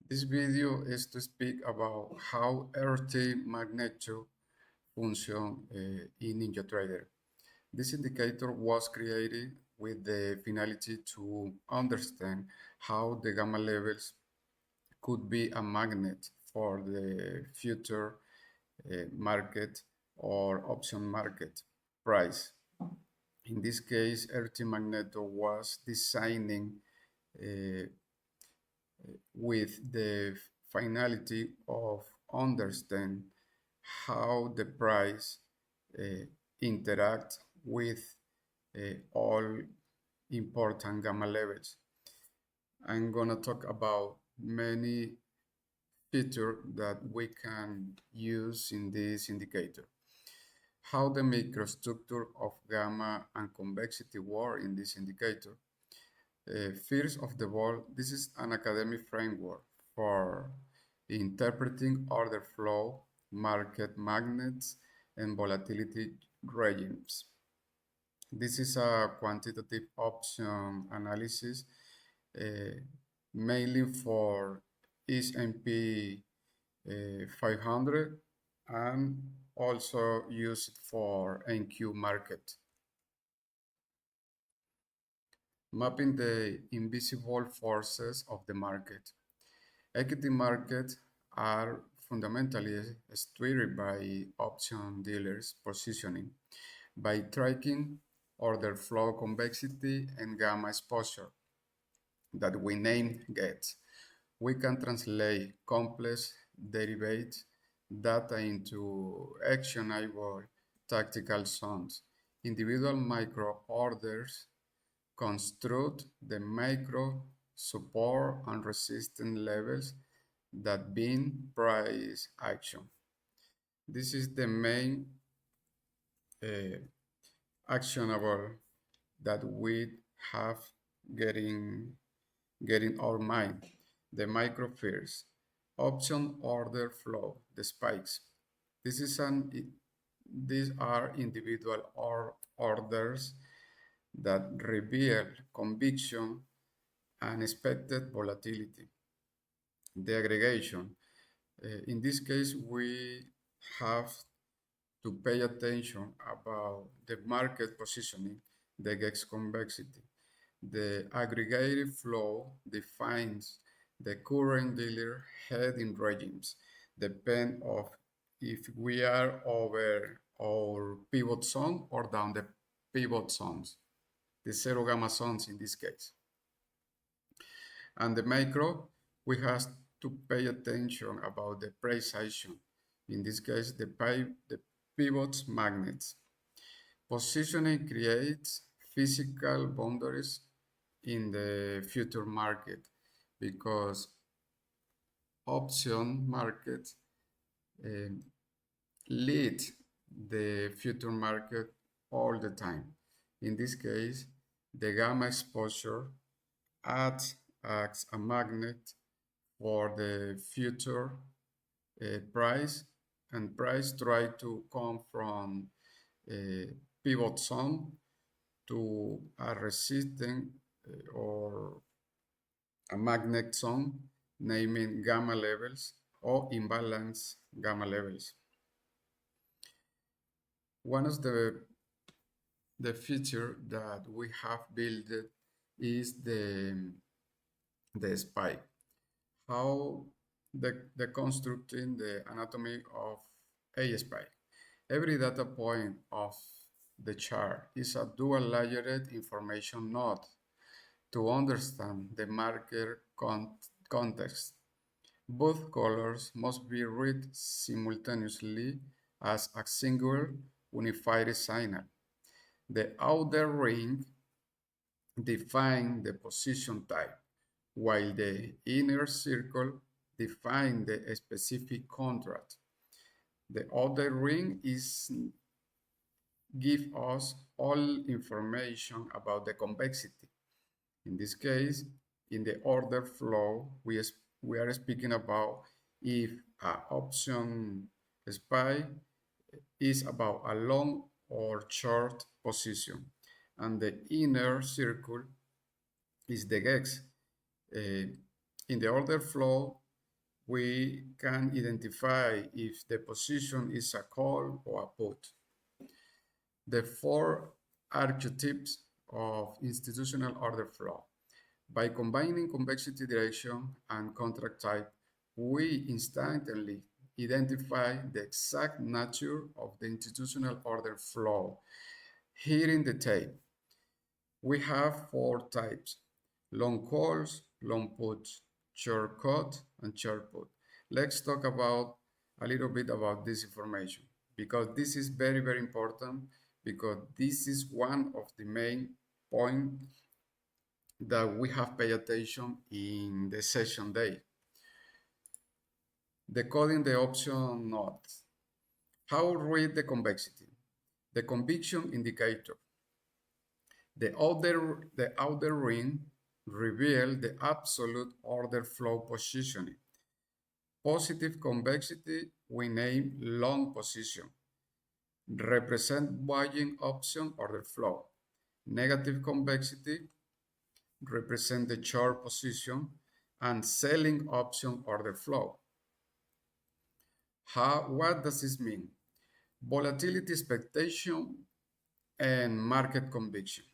This video is to speak about how RT magnitude function in NinjaTrader. This indicator was created with the finality to understand how the gamma levels could be a magnet for the future market or option market price. In this case, RT Magneto was designing uh, with the finality of understand how the price uh, interact with all important gamma levels. I'm gonna talk about many features that we can use in this indicator. How the microstructure of gamma and convexity work in this indicator. First of all, this is an academic framework for interpreting order flow, market magnets, and volatility regimes. This is a quantitative option analysis, uh, mainly for S&P 500 and also used for NQ market. Mapping the invisible forces of the market. Equity markets are fundamentally steered by option dealers' positioning by tracking order flow convexity and gamma exposure that we name GET. We can translate complex derivatives data into actionable tactical zones. Individual micro orders construct the micro support and resistance levels that bind price action. This is the main uh, actionable that we have getting our mind. The micro fears, option order flow, the spikes. This is these are individual orders that reveal conviction and expected volatility. The aggregation. In this case, we have to pay attention about the market positioning, the GEX convexity. The aggregated flow defines the current dealer heading regimes, depend of if we are over our pivot zone or down the pivot zones, the zero gamma zones in this case. And the macro, we have to pay attention about the price action. In this case, the pivots magnets. Positioning creates physical boundaries in the future market because option markets uh, lead the future market all the time. In this case, the gamma exposure acts as a magnet for the future price, and price try to come from a pivot zone to a resistant or a magnet zone, naming gamma levels or imbalance gamma levels. One of the feature that we have built is the spike. How the constructing the anatomy of a spike. Every data point of the chart is a dual layered information node to understand the market context. Both colors must be read simultaneously as a single unified signal. The outer ring defines the position type, while the inner circle defines the specific contract. The outer ring give us all information about the convexity. In this case, in the order flow, we are speaking about if an option SPY is about a long or short position, and the inner circle is the GEX. In the order flow, we can identify if the position is a call or a put. The four archetypes of institutional order flow. By combining convexity direction and contract type, we instantly identify the exact nature of the institutional order flow. Here in the table, we have four types: long calls, long puts, short cut, and short put. Let's talk about a little bit about this information, because this is very, very important, because this is one of the main points that we have paid attention in the session day. Decoding the option notes. How read the convexity? The conviction indicator. The outer ring reveals the absolute order flow positioning. Positive convexity we name long position, represent buying option order flow. Negative convexity represent the short position and selling option order flow. What does this mean? Volatility expectation and market conviction.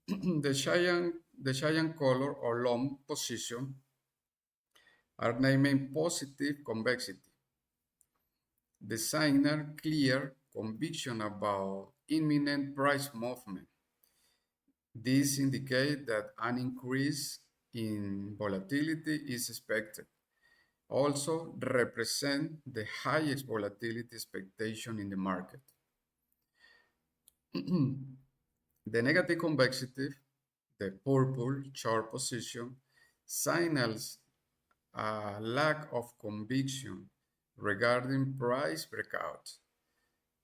the cyan color or long position are named positive convexity. The signer clear conviction about imminent price movement. This indicates that an increase in volatility is expected. Also represent the highest volatility expectation in the market. The negative convexity, the purple short position, signals a lack of conviction regarding price breakout.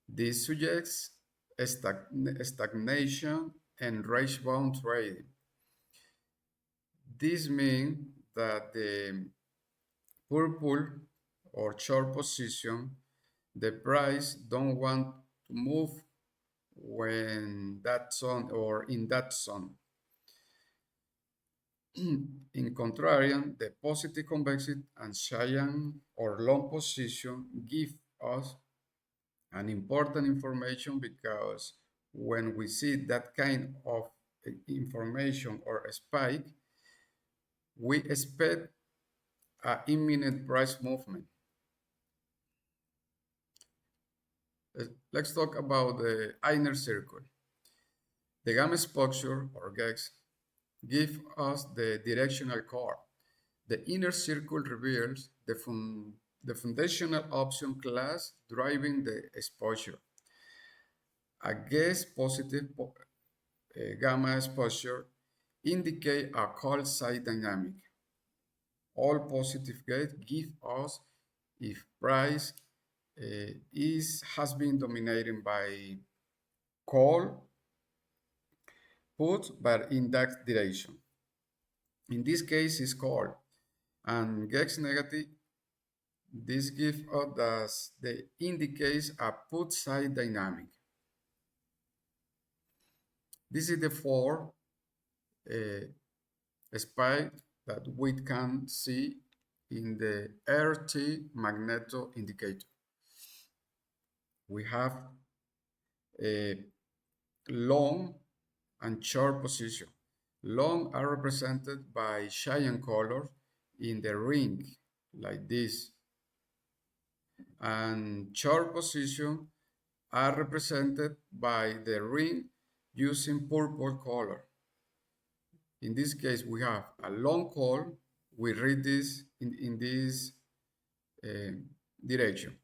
This suggests stagnation and range-bound trading. This means that the purple or short position, the price don't want to move when that zone or in that zone. In contrarian, the positive convexity and cyan or long position give us an important information, because when we see that kind of information or a spike, we expect an imminent price movement. Let's talk about the inner circle. The gamma exposure or GEX give us the directional core. The inner circle reveals the foundational option class driving the exposure. A GEX positive gamma exposure indicate a call side dynamic. All positive gates give us if price has been dominated by call, put, but in that direction. In this case, it's call. And GEX negative, this gives us indicates a put side dynamic. This is the four spike that we can see in the RT magneto indicator. We have a long and short position. Long are represented by cyan color in the ring, like this. And short position are represented by the ring using purple color. In this case, we have a long call. We read this in this direction.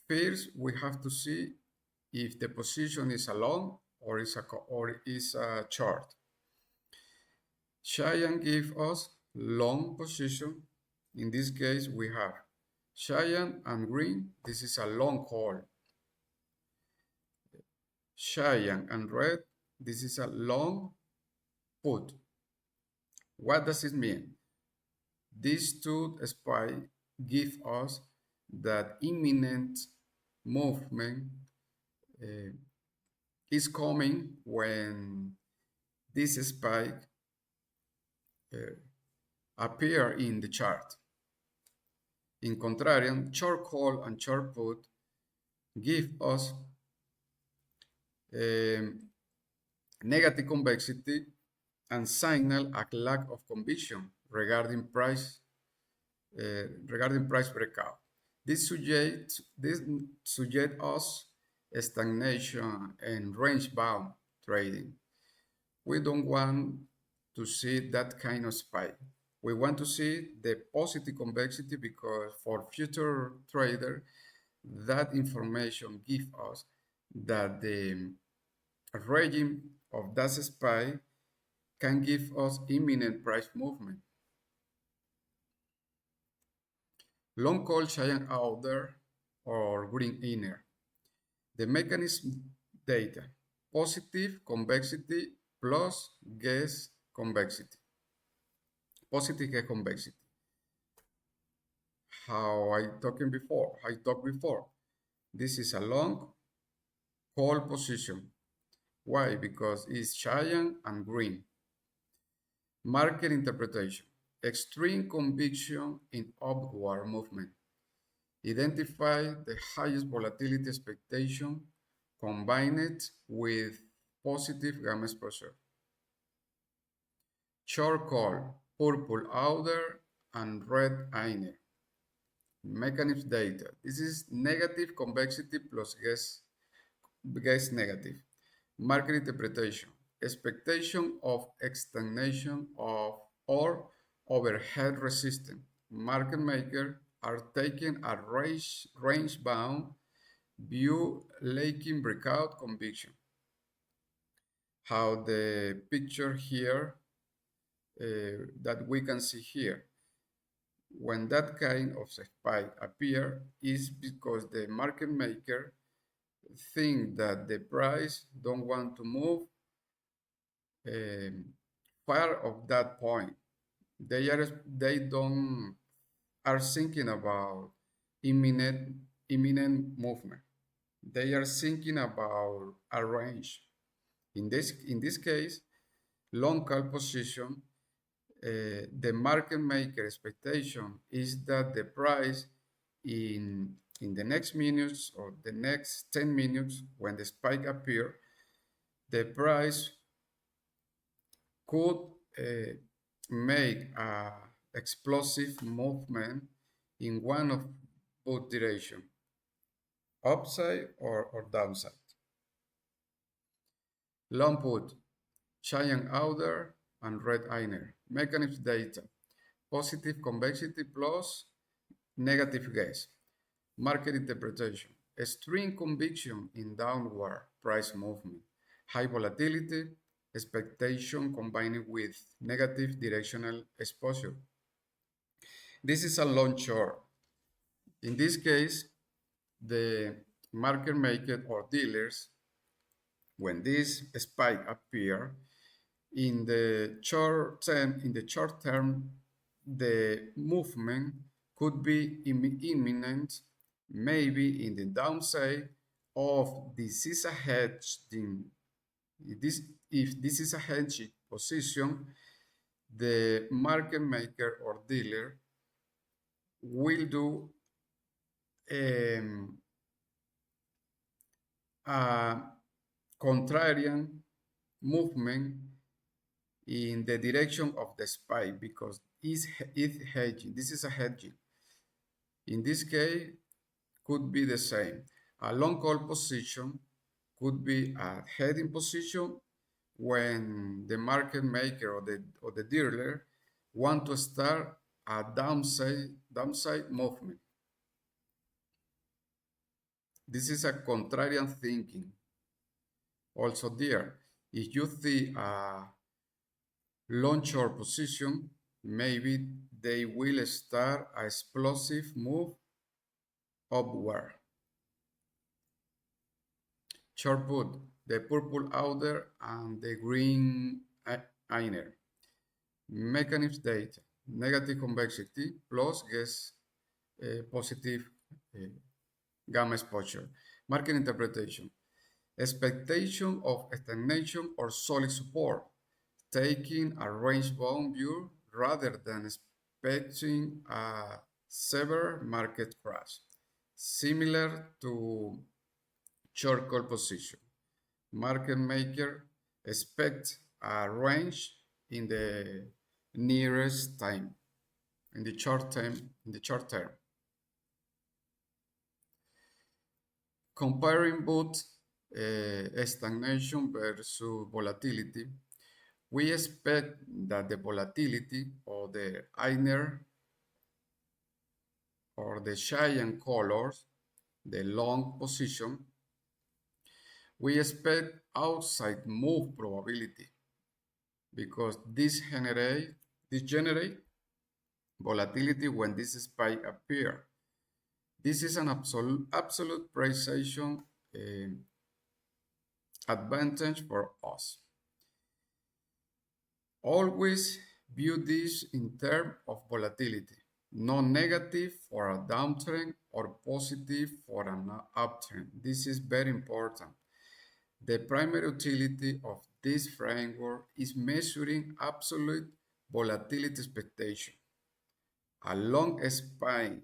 First, we have to see if the position is a long or is a short. Cyan gives us long position. In this case, we have cyan and green. This is a long call. Cyan and red. This is a long put. What does it mean? These two spikes give us that imminent movement is coming when this spike appear in the chart. In contrarian, short call and short put give us um, negative convexity and signal a lack of conviction regarding price breakout. This suggests us stagnation and range bound trading. We don't want to see that kind of spike. We want to see the positive convexity because for future trader, that information gives us that the regime of that spike can give us imminent price movement. Long call giant outer or green inner. The mechanism data, positive convexity plus gas convexity. Positive gas convexity. I talked before. This is a long call position. Why? Because it's giant and green. Market interpretation. Extreme conviction in upward movement. Identify the highest volatility expectation, combine it with positive gamma exposure. Short call, purple outer and red inner. Mechanism data. This is negative convexity plus gas negative. Market interpretation. Expectation of stagnation of or overhead resistance. Market maker are taking a range bound view lacking breakout conviction. How the picture here that we can see here, when that kind of spike appear is because the market maker think that the price don't want to move um, far of that point. They don't are thinking about imminent movement. They are thinking about a range. In this case, long call position, the market maker expectation is that the price in the next minutes or the next 10 minutes when the spike appear, the price could make a explosive movement in one of both direction, upside or downside. Long put, giant outer and red inner. Mechanism data, positive convexity plus negative gas. Market interpretation, extreme conviction in downward price movement. High volatility, expectation combined with negative directional exposure. This is a long short. In this case, the market maker or dealers, when this spike appear, in the short term, the movement could be imminent, maybe in the downside of this is a hedging. If this is a hedging position, the market maker or dealer will do a contrarian movement in the direction of the spike because it's hedging. This is a hedging. In this case, could be the same. A long call position could be a heading position when the market maker or the dealer want to start a downside movement. This is a contrarian thinking. Also there, if you see a long short position, maybe they will start a explosive move upward. Short put, the purple outer and the green inner. Mechanism data, negative convexity plus gas positive gamma exposure. Market interpretation, expectation of stagnation or solid support, taking a range bound view rather than expecting a severe market crash, similar to short call position. Market maker expect a range in the nearest time, in the short term. Comparing both stagnation versus volatility, we expect that the volatility or the inner or the giant colors, the long position, we expect outside move probability because this generate volatility when this spike appear. This is an absolute precision advantage for us. Always view this in terms of volatility, not negative for a downtrend or positive for an uptrend. This is very important. The primary utility of this framework is measuring absolute volatility expectation. A long spine,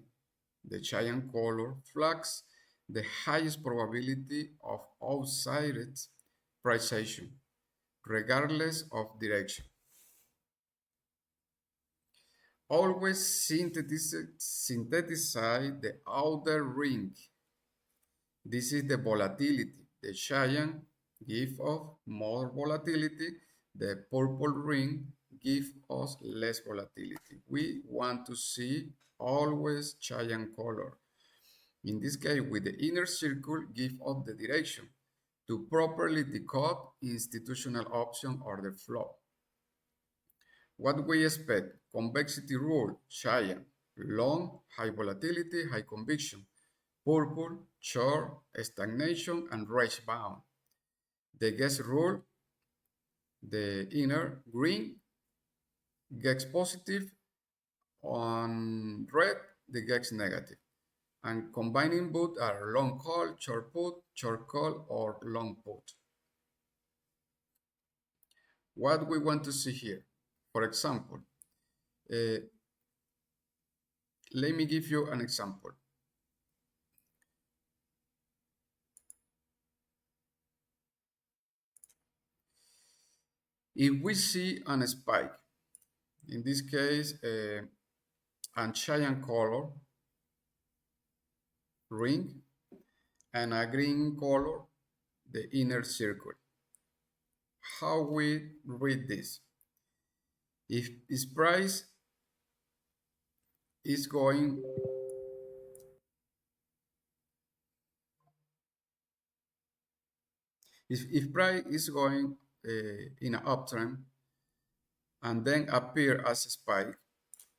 the giant color, flags the highest probability of outside price action, regardless of direction. Always synthesize the outer ring. This is the volatility. The giant give us more volatility. The purple ring give us less volatility. We want to see always giant color. In this case, with the inner circle, give us the direction to properly decode institutional option or the flow. What we expect? Convexity rule, giant, long, high volatility, high conviction. Purple, short, stagnation, and range bound. The guess rule, the inner green, gets positive, on red, the gets negative. And combining both are long call, short put, short call, or long put. What we want to see here? For example, let me give you an example. If we see a spike, in this case, a giant color ring and a green color, the inner circle. How we read this? If its price is going if price is going in an uptrend and then appear as a spike,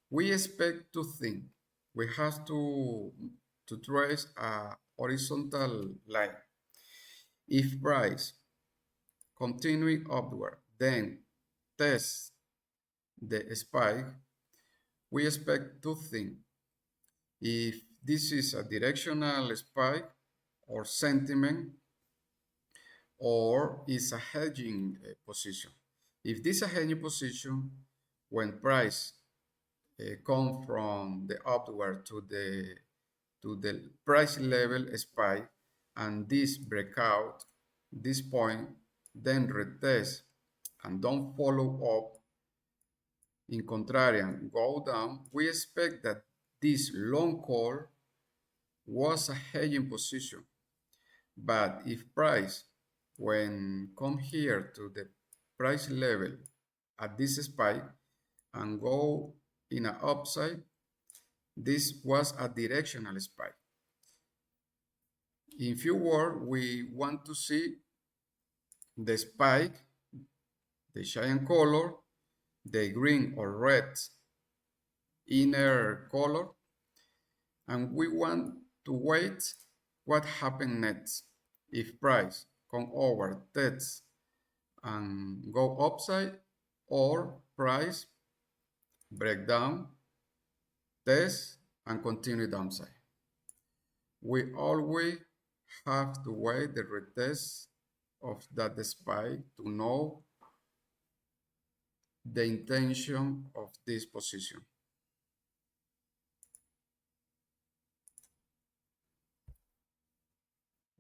we expect two things. We have to trace a horizontal line. If price continuing upward, then test the spike, we expect two things. If this is a directional spike or sentiment, or is a hedging position. If this is a hedging position, when price come from the upward to the price level spike, and this breakout, this point, then retest and don't follow up, in contrarian, go down, we expect that this long call was a hedging position. But if price, when come here to the price level at this spike and go in an upside, this was a directional spike. In few words, we want to see the spike, the giant color, the green or red inner color, and we want to wait what happened next. If price come over test and go upside, or price break down, test, and continue downside. We always have to wait the retest of that spike to know the intention of this position.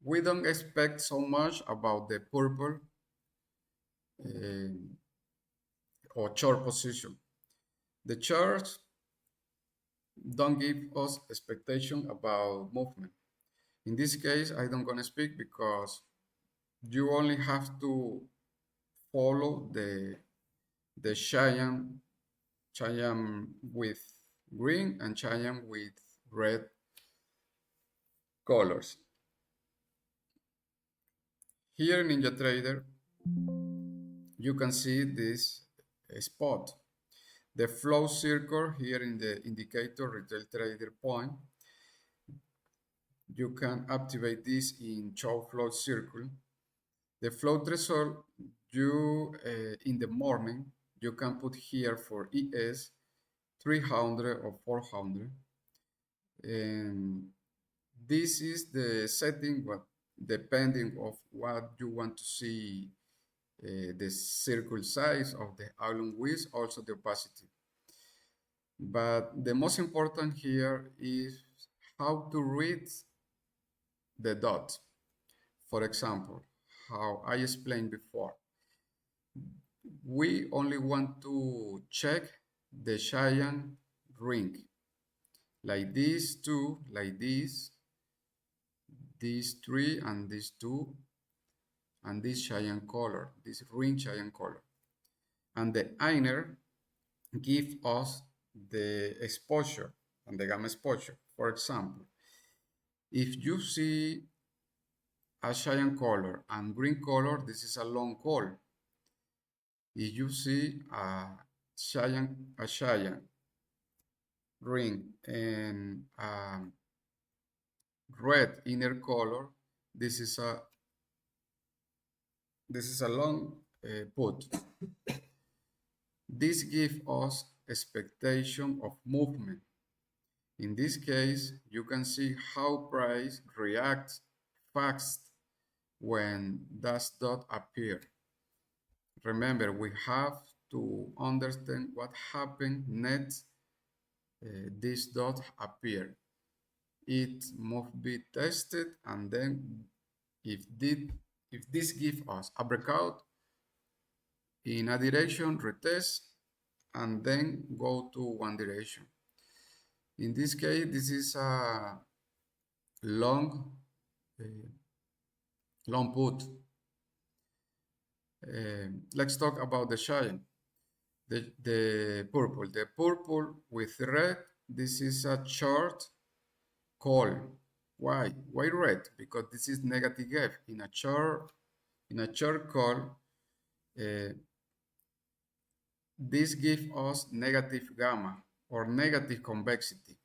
We don't expect so much about the purple uh, or short position. The charts don't give us expectation about movement. In this case, I don't gonna speak because you only have to follow the giant with green and giant with red colors. Here in NinjaTrader, you can see this spot. The flow circle here in the indicator retail trader point. You can activate this in show float circle. The float result, you in the morning, you can put here for ES 300 or 400. And this is the setting, but depending of what you want to see, the circle size of the island width, also the opacity. But the most important here is how to read the dot. For example, how I explained before, we only want to check the giant ring, like these two, like this, these three, and these two, and this giant color, this ring giant color. And the inner give us the exposure and the gamma exposure. For example, if you see a giant color and green color, this is a long call. If you see a giant ring and red inner color, this is a long put. This gives us expectation of movement. In this case, you can see how price reacts fast when that dot appear. Remember, we have to understand what happened next this dot appear. It must be tested, and then if this gives us a breakout in a direction, retest, and then go to one direction. In this case, this is a long long put. Let's talk about the giant. The purple. The purple with red, this is a short call. Why? Why red? Because this is negative gap. In a short call, this gives us negative gamma or negative convexity.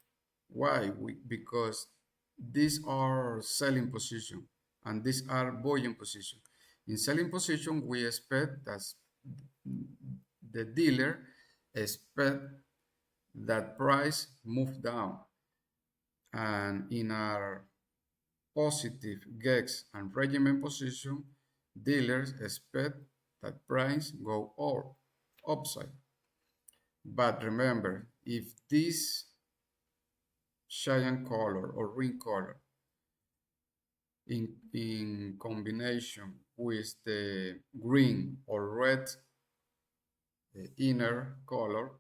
Why? Because these are selling position and these are buying position. In selling position, we expect that the dealer expect that price move down, and in our positive GEX and regimen position, dealers expect that price go upside. But remember, if this giant color or ring color in combination with the green or red inner color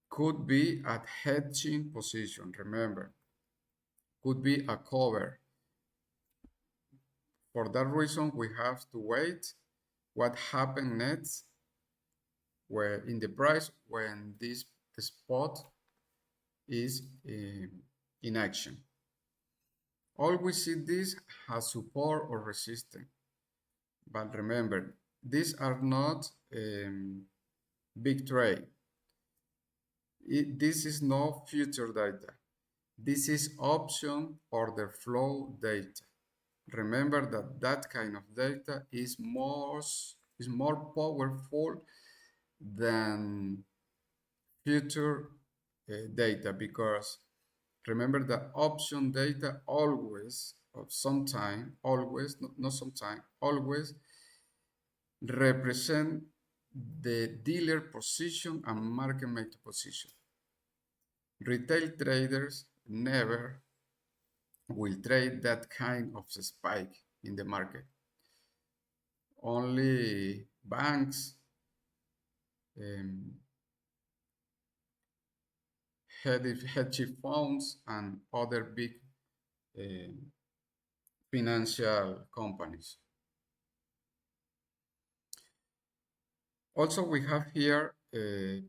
could be at hedging position. Remember, could be a cover. For that reason, we have to wait what happened next where in the price when this spot is in action. Always see this as support or resistance. But remember, these are not big trade. This is not future data. This is option order flow data. Remember that kind of data is more powerful than future data, because remember that option data always, of sometime, always, not sometime, always represent the dealer position and market maker position. Retail traders never will trade that kind of spike in the market. Only banks, um, hedge funds, and other big uh, financial companies. Also, we have here, we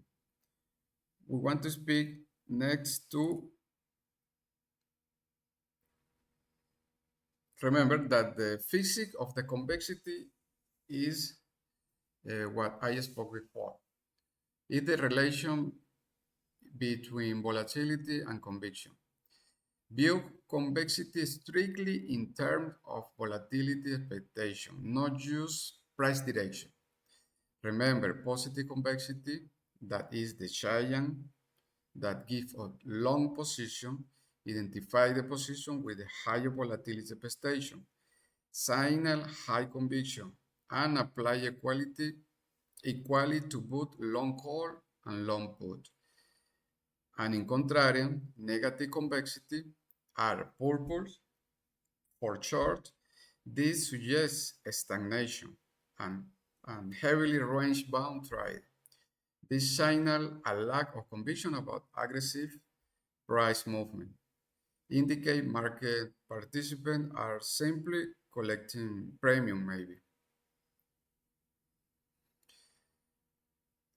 want to speak next to, remember that the physics of the convexity is what I spoke before. It's the relation between volatility and conviction. View convexity strictly in terms of volatility expectation, not just price direction. Remember, positive convexity, that is the giant that gives a long position, identify the position with the higher volatility expectation, signal high conviction, and apply equally to both long call and long put. And in contrarian, negative convexity are purples for short. This suggests stagnation and, heavily range-bound trade. This signal a lack of conviction about aggressive price movement. Indicate market participants are simply collecting premium maybe.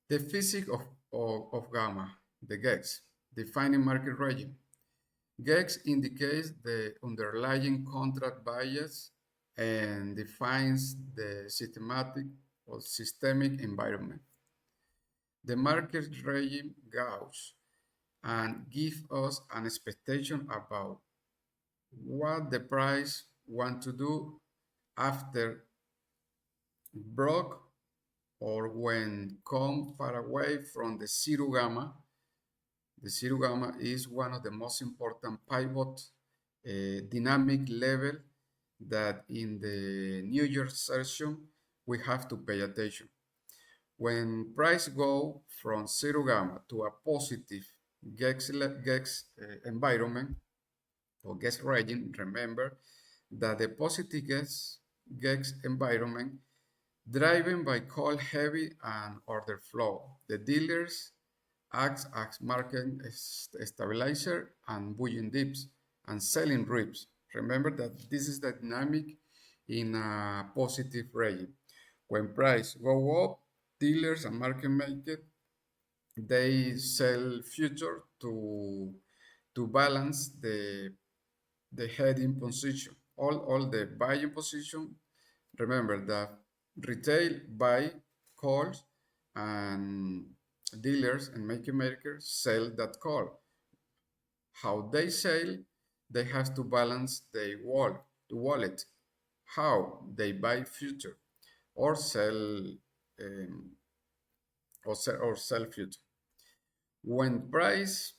The physics of gamma, the GEX, defining market region. GEX indicates the underlying contract bias and defines the systematic or systemic environment. The market regime gauge and give us an expectation about what the price want to do after broke or when come far away from the zero gamma. The zero gamma is one of the most important pivot dynamic level that in the New York session we have to pay attention. When price go from zero gamma to a positive GEX environment or GEX region, remember that the positive GEX environment driven by call heavy and order flow. The dealers act as market stabilizer and buying dips and selling rips. Remember that this is the dynamic in a positive region. When price go up, dealers and market makers they sell future to balance the heading position. All the buying position. Remember that retail buy calls and dealers and market makers sell that call. How they sell, they have to balance the wallet. How they buy future or sell um, or sell future. When price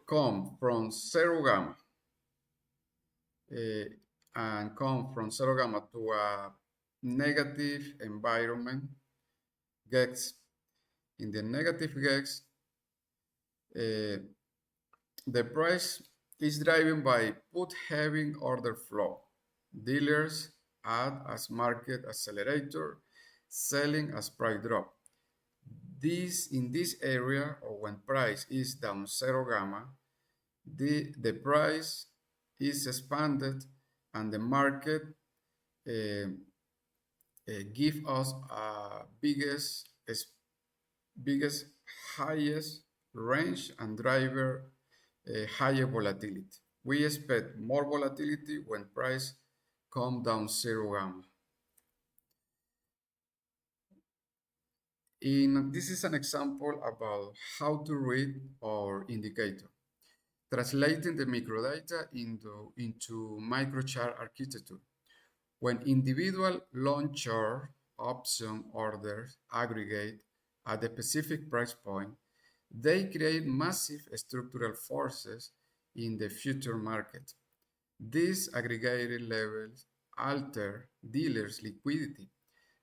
come from zero gamma and come from zero gamma to a negative environment, GEX, in the negative GEX, the price is driven by put having order flow. Dealers add as market accelerator, selling as price drop. In this area, or when price is down zero gamma, the price is expanded and the market give us a biggest highest range and driver higher volatility. We expect more volatility when price come down zero gamma. This is an example about how to read our indicator, translating the microdata into microchart architecture. When individual long-term option orders aggregate at a specific price point, they create massive structural forces in the future market. These aggregated levels alter dealers' liquidity,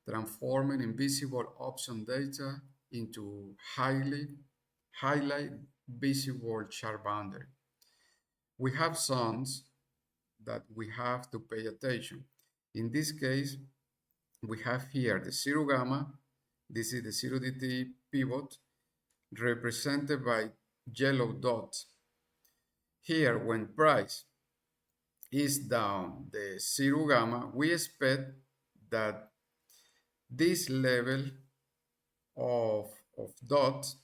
transforming invisible option data into highlight visible chart boundary. We have zones that we have to pay attention. In this case, we have here the zero gamma. This is the zero DT pivot represented by yellow dots. Here, when price is down the zero gamma, we expect that this level of dots,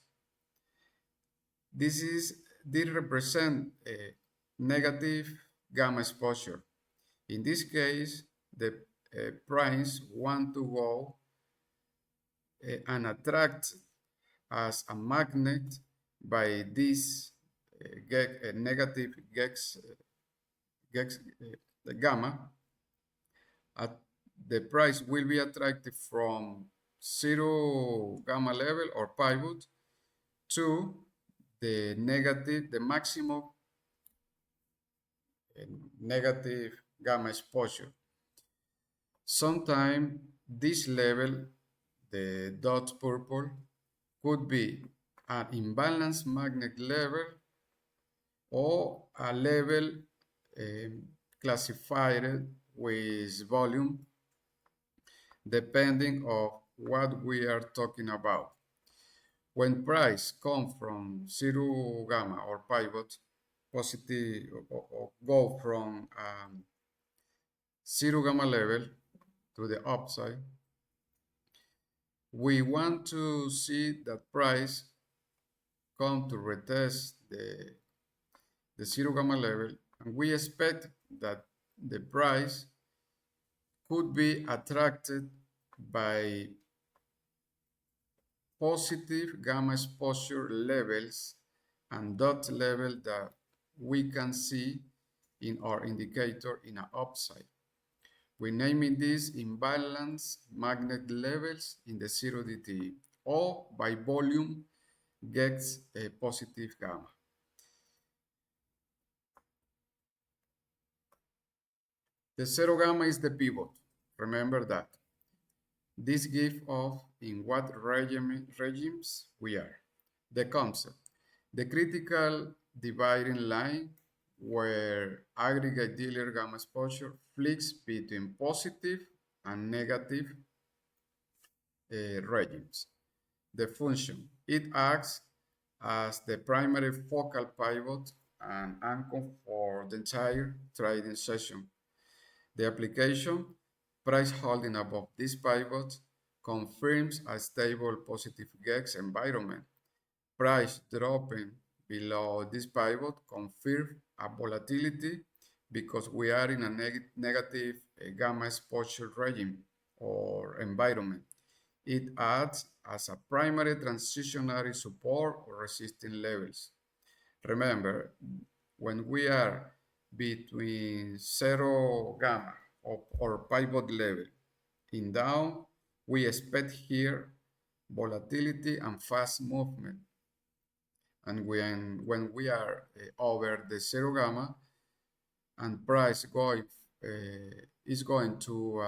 this represent a negative gamma exposure. In this case, the price want to go and attract as a magnet by this negative gamma. The price will be attracted from zero gamma level or pivot to the maximum negative gamma exposure. Sometimes this level, the dot purple, could be an imbalanced magnet level or a level classified with volume, depending on what we are talking about. When price comes from zero gamma or pivot, positive or go from zero gamma level to the upside, we want to see that price come to retest the zero gamma level, and we expect that the price could be attracted by positive gamma exposure levels and dot level that we can see in our indicator in an upside. We're naming this imbalance magnet levels in the zero DTE, or by volume gets a positive gamma. The zero gamma is the pivot. Remember that. This gives off in what regimes we are. The concept. The critical dividing line where aggregate dealer gamma exposure flicks between positive and negative regimes. The function. It acts as the primary focal pivot and anchor for the entire trading session. The application, price holding above this pivot, confirms a stable positive GEX environment. Price dropping below this pivot confirms a volatility because we are in a negative gamma exposure regime or environment. It acts as a primary transitionary support or resisting levels. Remember, when we are between zero gamma or pivot level in down, we expect here volatility and fast movement. And when we are over the zero gamma and price is going to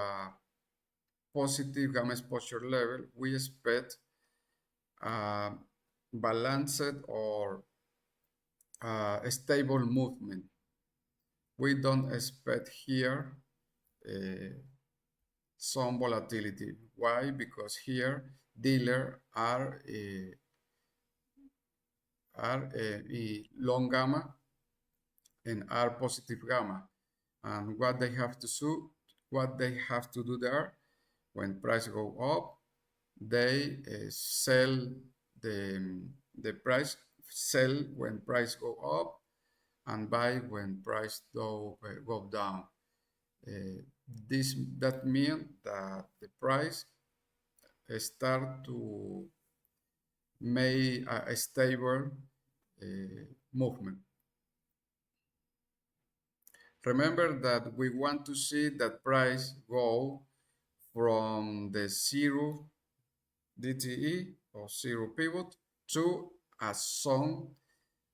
positive gamma exposure level, we expect balanced or a stable movement. We don't expect here some volatility. Why? Because here dealers are long gamma and are positive gamma. And what they have to do there, when price go up, they sell the price, sell when price go up, and buy when price go down. That means that the price start to make a stable movement. Remember that we want to see that price go from the zero DTE or zero pivot to a zone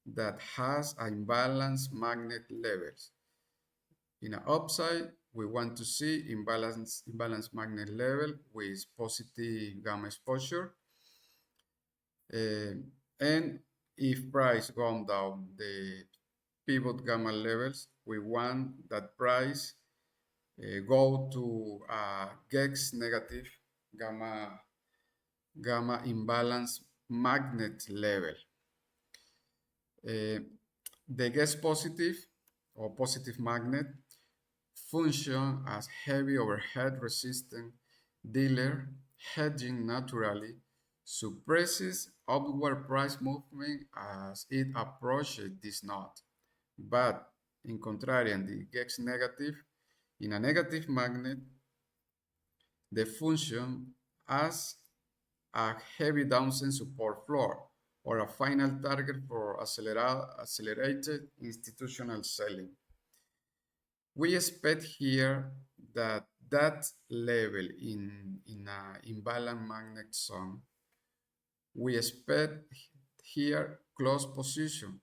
that has imbalanced magnet levels. In an upside, we want to see imbalance magnet level with positive gamma exposure. And if price gone down the pivot gamma levels, we want that price go to GEX negative gamma imbalance magnet level. The GEX positive or positive magnet function as heavy overhead resistant dealer hedging naturally suppresses upward price movement as it approaches this node. But in contrarian, the GEX negative, in a negative magnet, the function as a heavy downside support floor or a final target for accelerated institutional selling. We expect here that that level in a imbalance magnet zone, we expect here close position.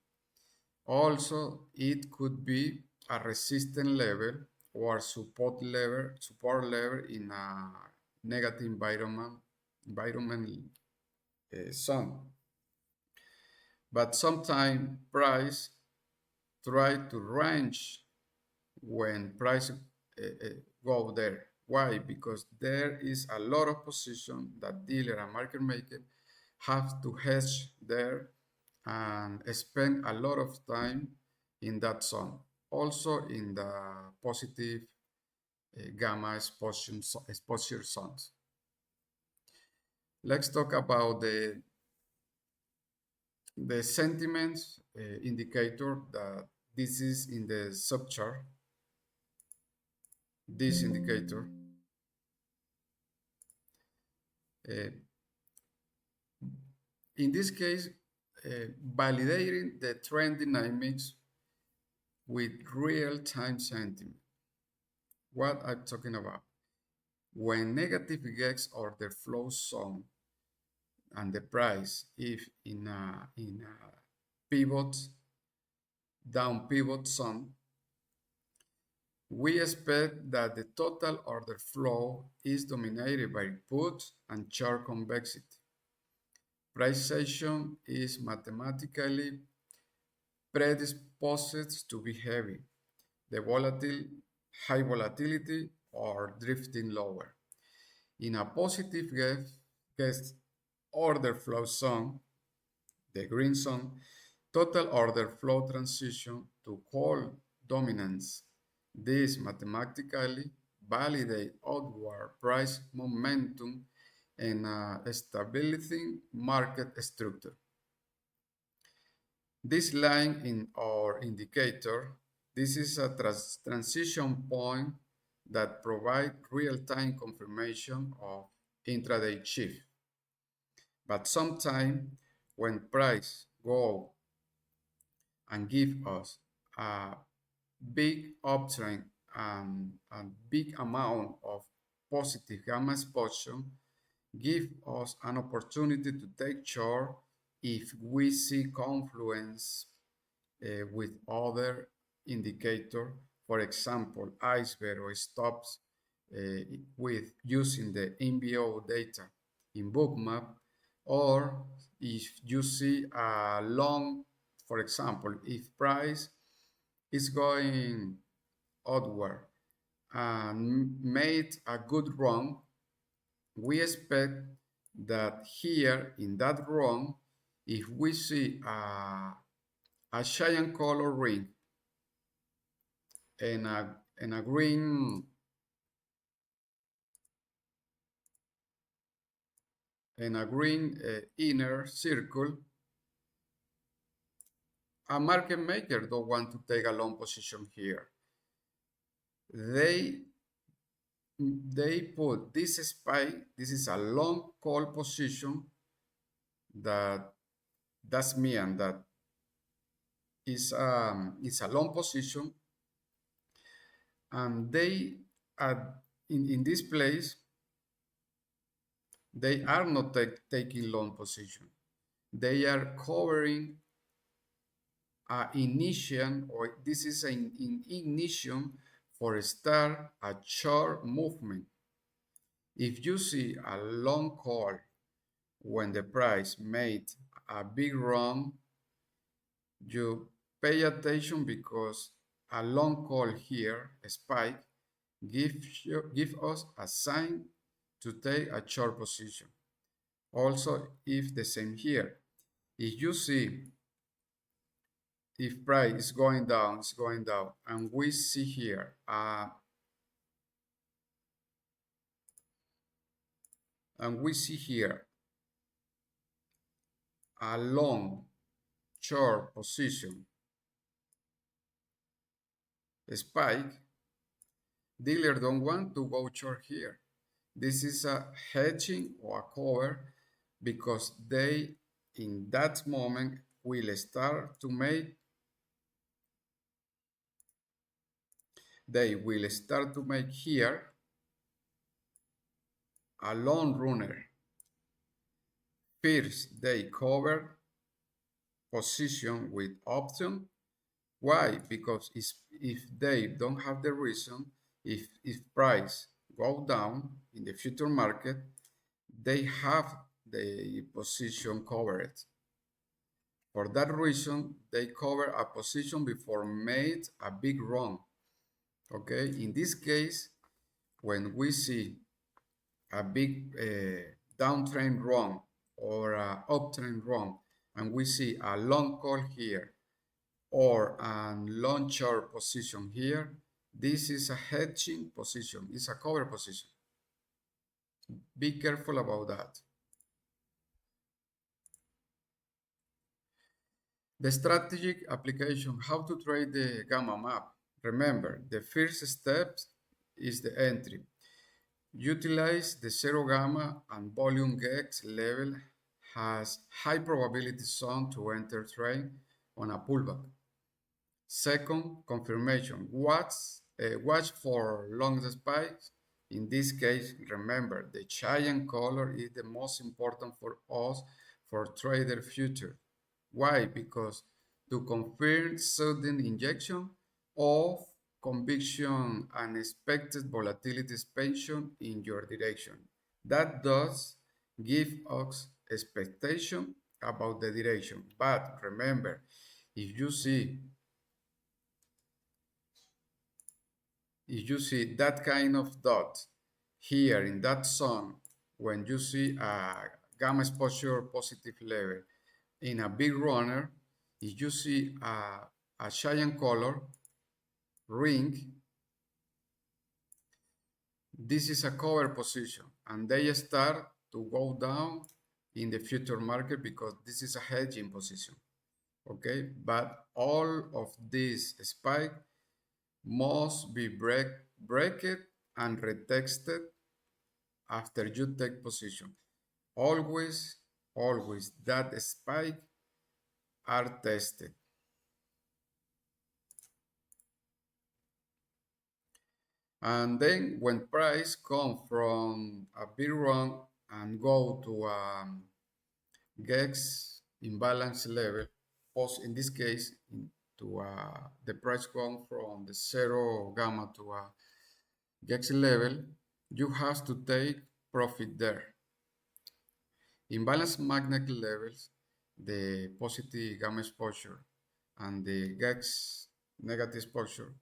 Also, it could be a resistance level or support level in a negative environment zone. But sometimes price try to range when price go there. Why? Because there is a lot of position that dealer and market maker have to hedge there and spend a lot of time in that zone. Also in the positive gamma exposure zones. Let's talk about the sentiment indicator that this is in the subchart. This indicator in this case validating the trend dynamics with real-time sentiment. What I'm talking about? When negative GEX order flow zone and the price if in a pivot down pivot zone, we expect that the total order flow is dominated by put and short convexity. Price action is mathematically predisposed to be heavy, high volatility, or drifting lower. In a positive guest order flow zone, the green zone, total order flow transition to call dominance. This mathematically validate outward price momentum and stabilizing market structure. This line in our indicator, this is a transition point that provides real-time confirmation of intraday shift. But sometimes when price go and give us a big uptrend and a big amount of positive gamma exposure, give us an opportunity to take short if we see confluence with other indicator, for example, iceberg or stops with using the MBO data in bookmap, or if you see a long, for example, if price is going outward and made a good run, we expect that here in that run, if we see a giant color ring and a green inner circle, a market maker don't want to take a long position here. They put this spike, this is a long call position that's me, and that is it's a long position, and they in this place they are not taking long position. They are covering initiation, or this is an ignition for start a short movement. If you see a long call when the price made a big run, you pay attention because a long call here, a spike, give us a sign to take a short position. Also, if the same here, if you see if price is going down, it's going down, and we see here a long short position spike, dealer don't want to go short here. This is a hedging or a cover because they in that moment will start to make here a long runner. First, they cover position with option. Why? Because if they don't have the reason, if price go down in the future market, they have the position covered. For that reason, they cover a position before made a big run. Okay, in this case, when we see a big downtrend run or a uptrend run, and we see a long call here or a long short position here, this is a hedging position, it's a cover position. Be careful about that. The strategic application, how to trade the gamma map. Remember, the first step is the entry. Utilize the zero gamma and volume gex level has high probability zone to enter trade on a pullback. Second, confirmation. Watch for long spikes. In this case, remember, the giant color is the most important for us for trader future. Why? Because to confirm sudden injection of conviction and expected volatility expansion in your direction. That does give us expectation about the direction. But remember, if you see that kind of dot here in that zone, when you see a gamma exposure positive level in a big runner, if you see a giant color ring, this is a cover position and they start to go down in the future market because this is a hedging position. Okay, but all of this spike must be breaked and retested after you take position. Always that spike are tested. And then when price come from a big run and go to a GEX imbalance level, in this case, the price come from the zero gamma to a GEX level, you have to take profit there. Imbalance magnetic levels, the positive gamma exposure and the GEX negative exposure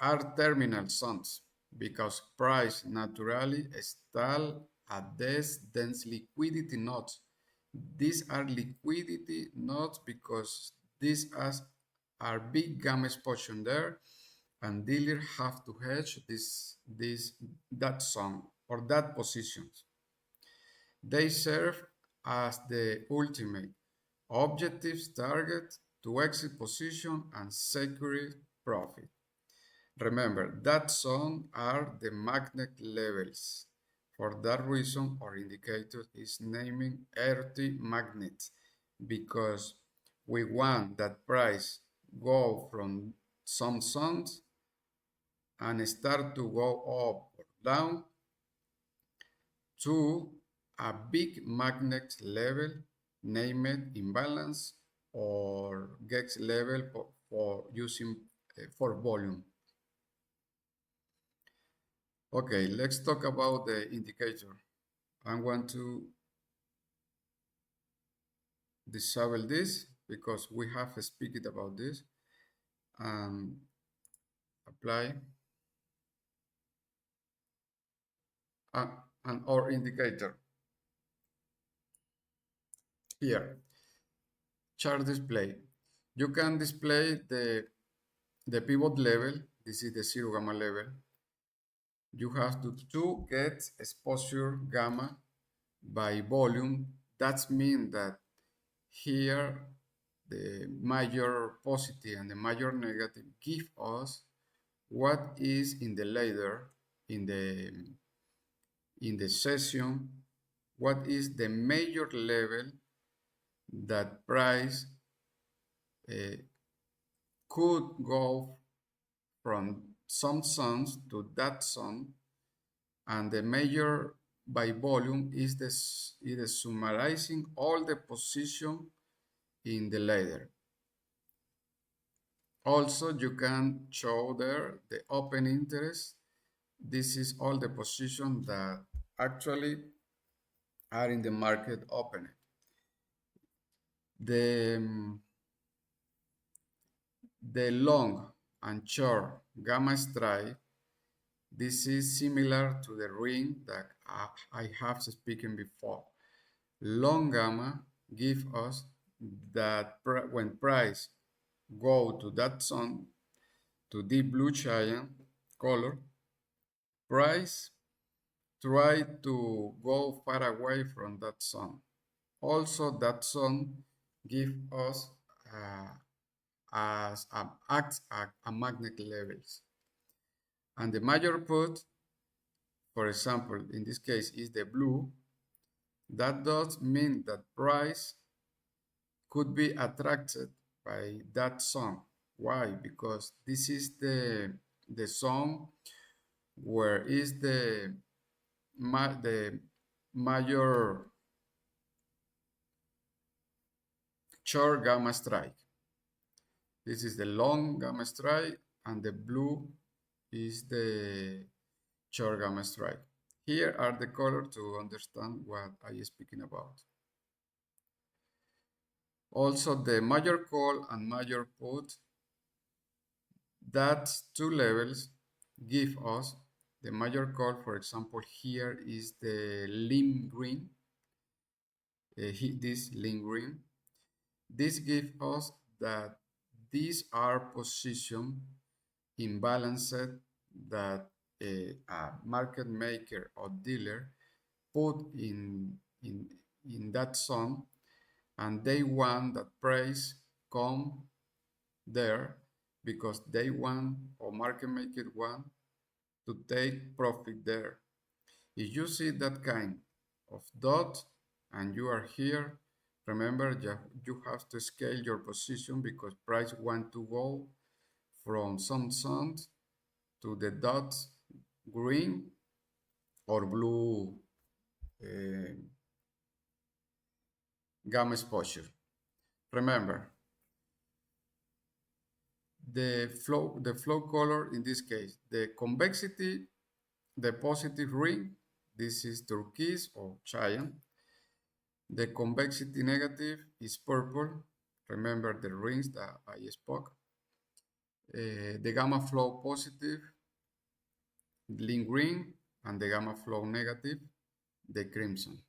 are terminal zones because price naturally stall at these dense liquidity nodes. These are liquidity nodes because these are big gamma exposure there, and dealers have to hedge that zone or that positions. They serve as the ultimate objective target to exit position and secure profit. Remember, that zone are the magnet levels. For that reason, our indicator is naming RT magnet because we want that price go from some zones and start to go up or down to a big magnet level named imbalance or GEX level for using for volume. Okay, let's talk about the indicator. I want to disable this because we have speak about this. Apply uh, an or indicator here. Chart display. You can display the pivot level. This is the zero gamma level. You have to get exposure gamma by volume. That means that here the major positive and the major negative give us what is in the ladder in the session, what is the major level that price uh, could go from some zones to that zone, and the major by volume is the summarizing all the position in the ladder. Also, you can show there the open interest. This is all the positions that actually are in the market open. The, the long and short gamma strike, this is similar to the ring that I have spoken before. Long gamma give us that when price go to that zone, to deep blue giant color, price try to go far away from that zone. Also, that zone give us as acts a magnet levels. And the major put, for example, in this case is the blue. That does mean that price could be attracted by that zone. Why? Because this is the zone where is the major short gamma strike. This is the long gamma strike, and the blue is the short gamma strike. Here are the colors to understand what I am speaking about. Also, the major call and major put, that two levels give us the major call. For example, here is the lime green, this lime green. This gives us that these are position imbalanced that a market maker or dealer put in that zone, and they want that price come there because they want, or market maker want, to take profit there. If you see that kind of dot and you are here, remember you have to scale your position because price want to go from some zones to the dots green or blue uh, gamma exposure. Remember, the flow color in this case, the convexity, the positive ring, this is turquoise or cyan. The convexity negative is purple. Remember the rings that I spoke. The gamma flow positive, link green, and the gamma flow negative, the crimson.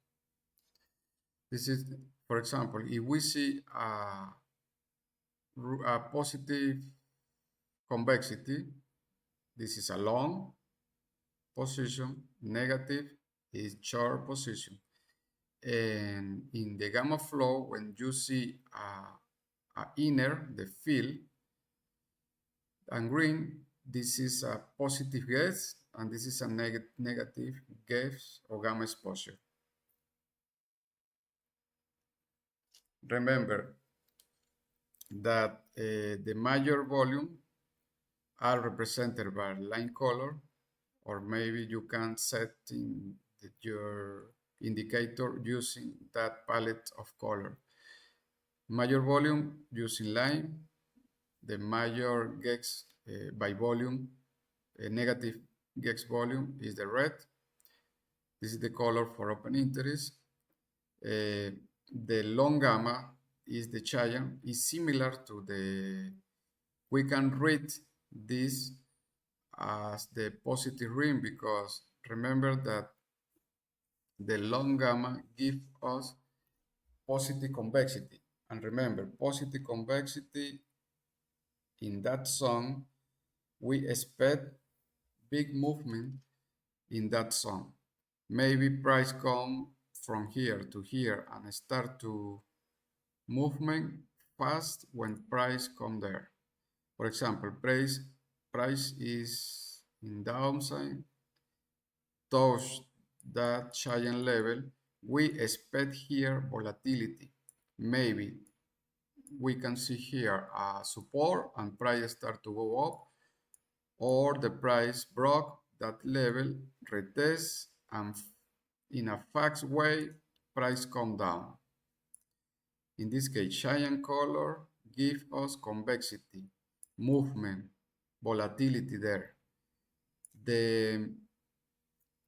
This is, for example, if we see a positive convexity, this is a long position, negative is short position. And in the gamma flow, when you see a inner, the field, and green, this is a positive gas, and this is a negative gas or gamma exposure. Remember that the major volume are represented by line color, or maybe you can set in your indicator using that palette of color. Major volume using line, the major gates by volume, negative gex volume is the red. This is the color for open interest. The long gamma is the giant, is similar to the, we can read this as the positive ring because remember that the long gamma gives us positive convexity. And remember, positive convexity in that zone, we expect big movement in that zone. Maybe price come from here to here and start to movement fast when price come there. For example, price is in downside, touch that giant level, we expect here volatility. Maybe we can see here a support and price start to go up, or the price broke that level, retest, and in a fast way, price come down. In this case, giant color give us convexity, movement, volatility there.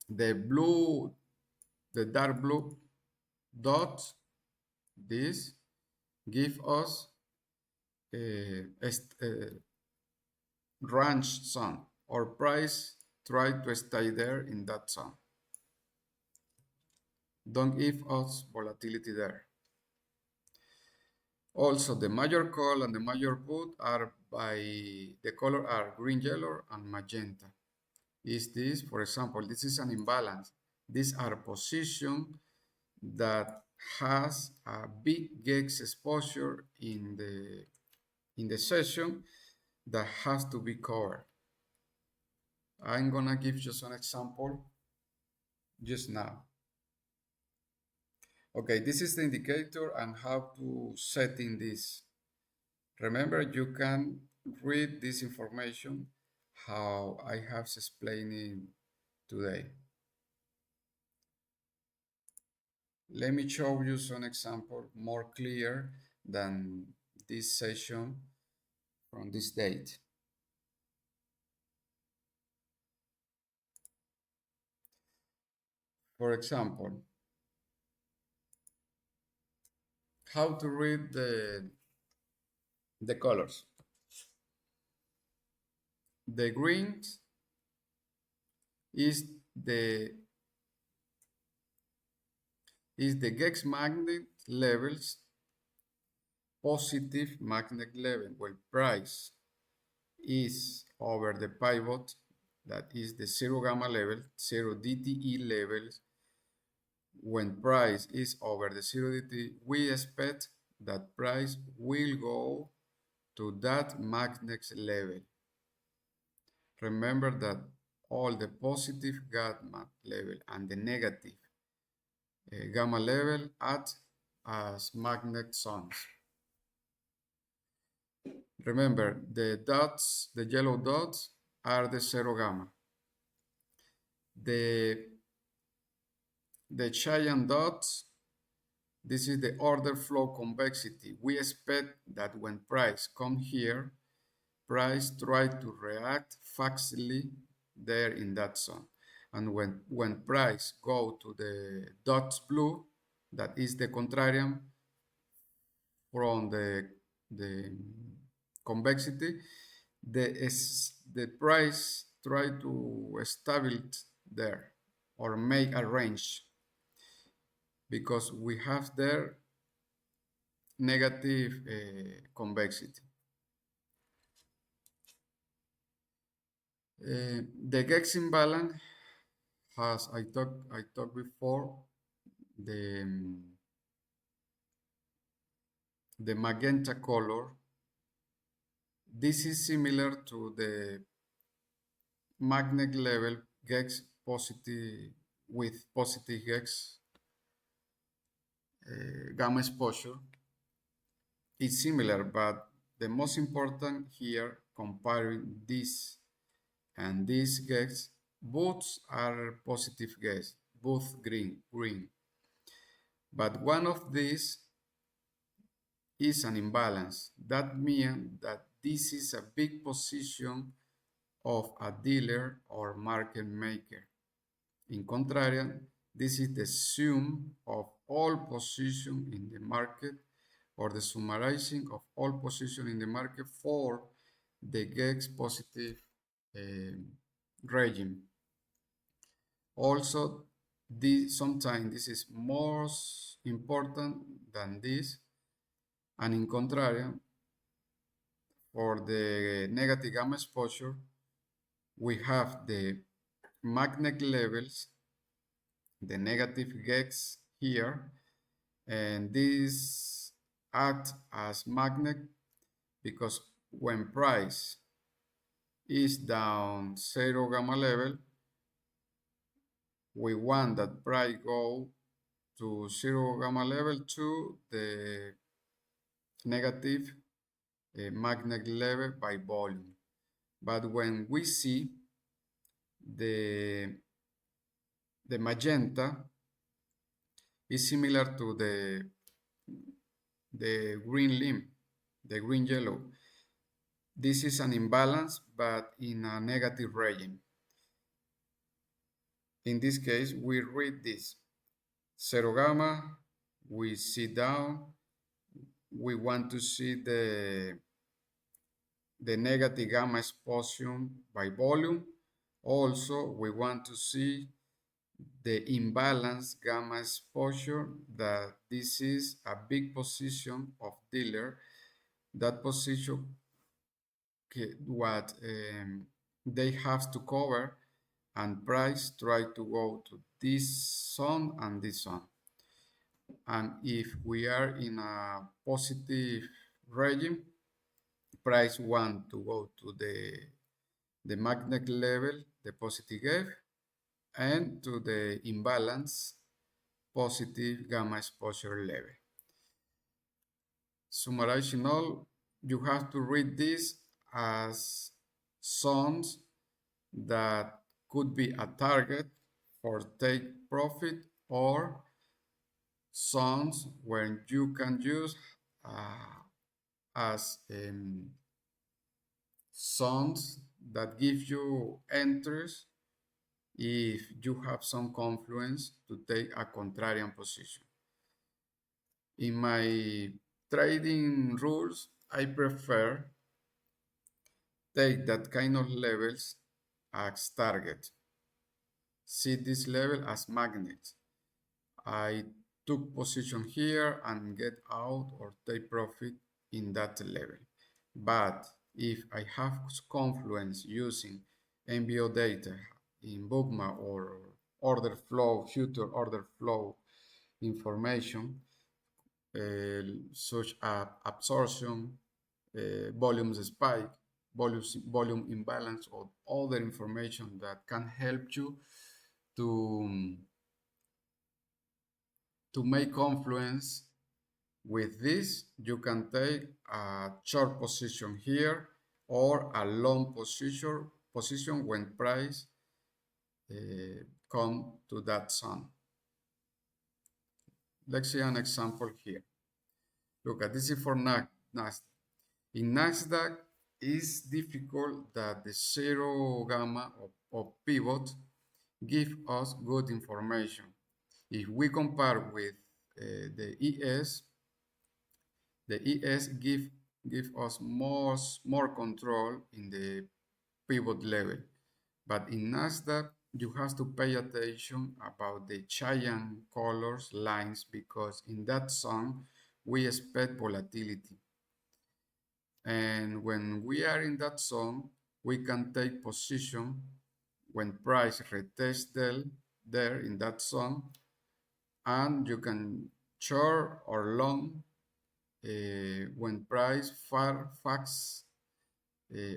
The blue, the dark blue dots, this give us a range zone or price try to stay there in that zone. Don't give us volatility there. Also, the major call and the major put are by the color are green, yellow, and magenta. Is this, for example, this is an imbalance. These are positions that has a big GEX exposure in the session that has to be covered. I'm gonna give you some example just now. Okay, this is the indicator and how to set in this. Remember, you can read this information how I have explained today. Let me show you some example more clear than this session from this date. For example, how to read the colors. The green is the GEX magnet levels, positive magnet level, where price is over the pivot, that is the zero gamma level, zero DTE levels. When price is over the zero DTE, we expect that price will go to that magnet level. Remember that all the positive gamma level and the negative gamma level act as magnet zones. Remember, the dots, the yellow dots, are the zero gamma. The giant dots, this is the order flow convexity. We expect that when price come here, price try to react fastly there in that zone. And when price go to the dots blue, that is the contrarian from the convexity, the price try to establish there or make a range because we have there negative convexity. The GEX imbalance, as I talked before, the magenta color. This is similar to the magnet level GEX positive with positive GEX gamma exposure. It's similar, but the most important here, comparing this and this GEX, both are positive GEX, both green. But one of these is an imbalance. That means that this is a big position of a dealer or market maker. In contrarian, this is the sum of all positions in the market or the summarizing of all positions in the market for the GEX positive regime. Also, sometimes this is more important than this, and in contrarian, for the negative gamma exposure, we have the magnet levels, the negative GEX here, and this act as magnet because when price is down 0 gamma level, we want that price go to 0 gamma level to the negative magnet level by volume. But when we see the magenta is similar to the green limb, the green yellow. This is an imbalance, but in a negative region. In this case, we read this 0 gamma, we see down, we want to see the negative gamma exposure by volume. Also, we want to see the imbalance gamma exposure, that this is a big position of dealer. That position, what they have to cover, and price try to go to this zone and this zone. And if we are in a positive regime, price want to go to the magnet level, the positive F, and to the imbalance positive gamma exposure level. Summarizing all, you have to read this as zones that could be a target for take profit, or zones where you can use as zones that give you entries if you have some confluence to take a contrarian position. In my trading rules, I prefer take that kind of levels as target. See this level as magnets. I took position here and get out or take profit in that level. But if I have confluence using MBO data in Bookma or order flow, future order flow information, such as absorption, volume spike, volume imbalance, or other information that can help you to make confluence with this, you can take a short position here or a long position when price come to that zone. Let's see an example here. Look at this is for NASDAQ. In NASDAQ, it's difficult that the 0 gamma of pivot give us good information. If we compare with the ES give us more control in the pivot level. But in NASDAQ, you have to pay attention about the cyan colors lines, because in that zone, we expect volatility. And when we are in that zone, we can take position when price retests there in that zone, and you can short or long when price fax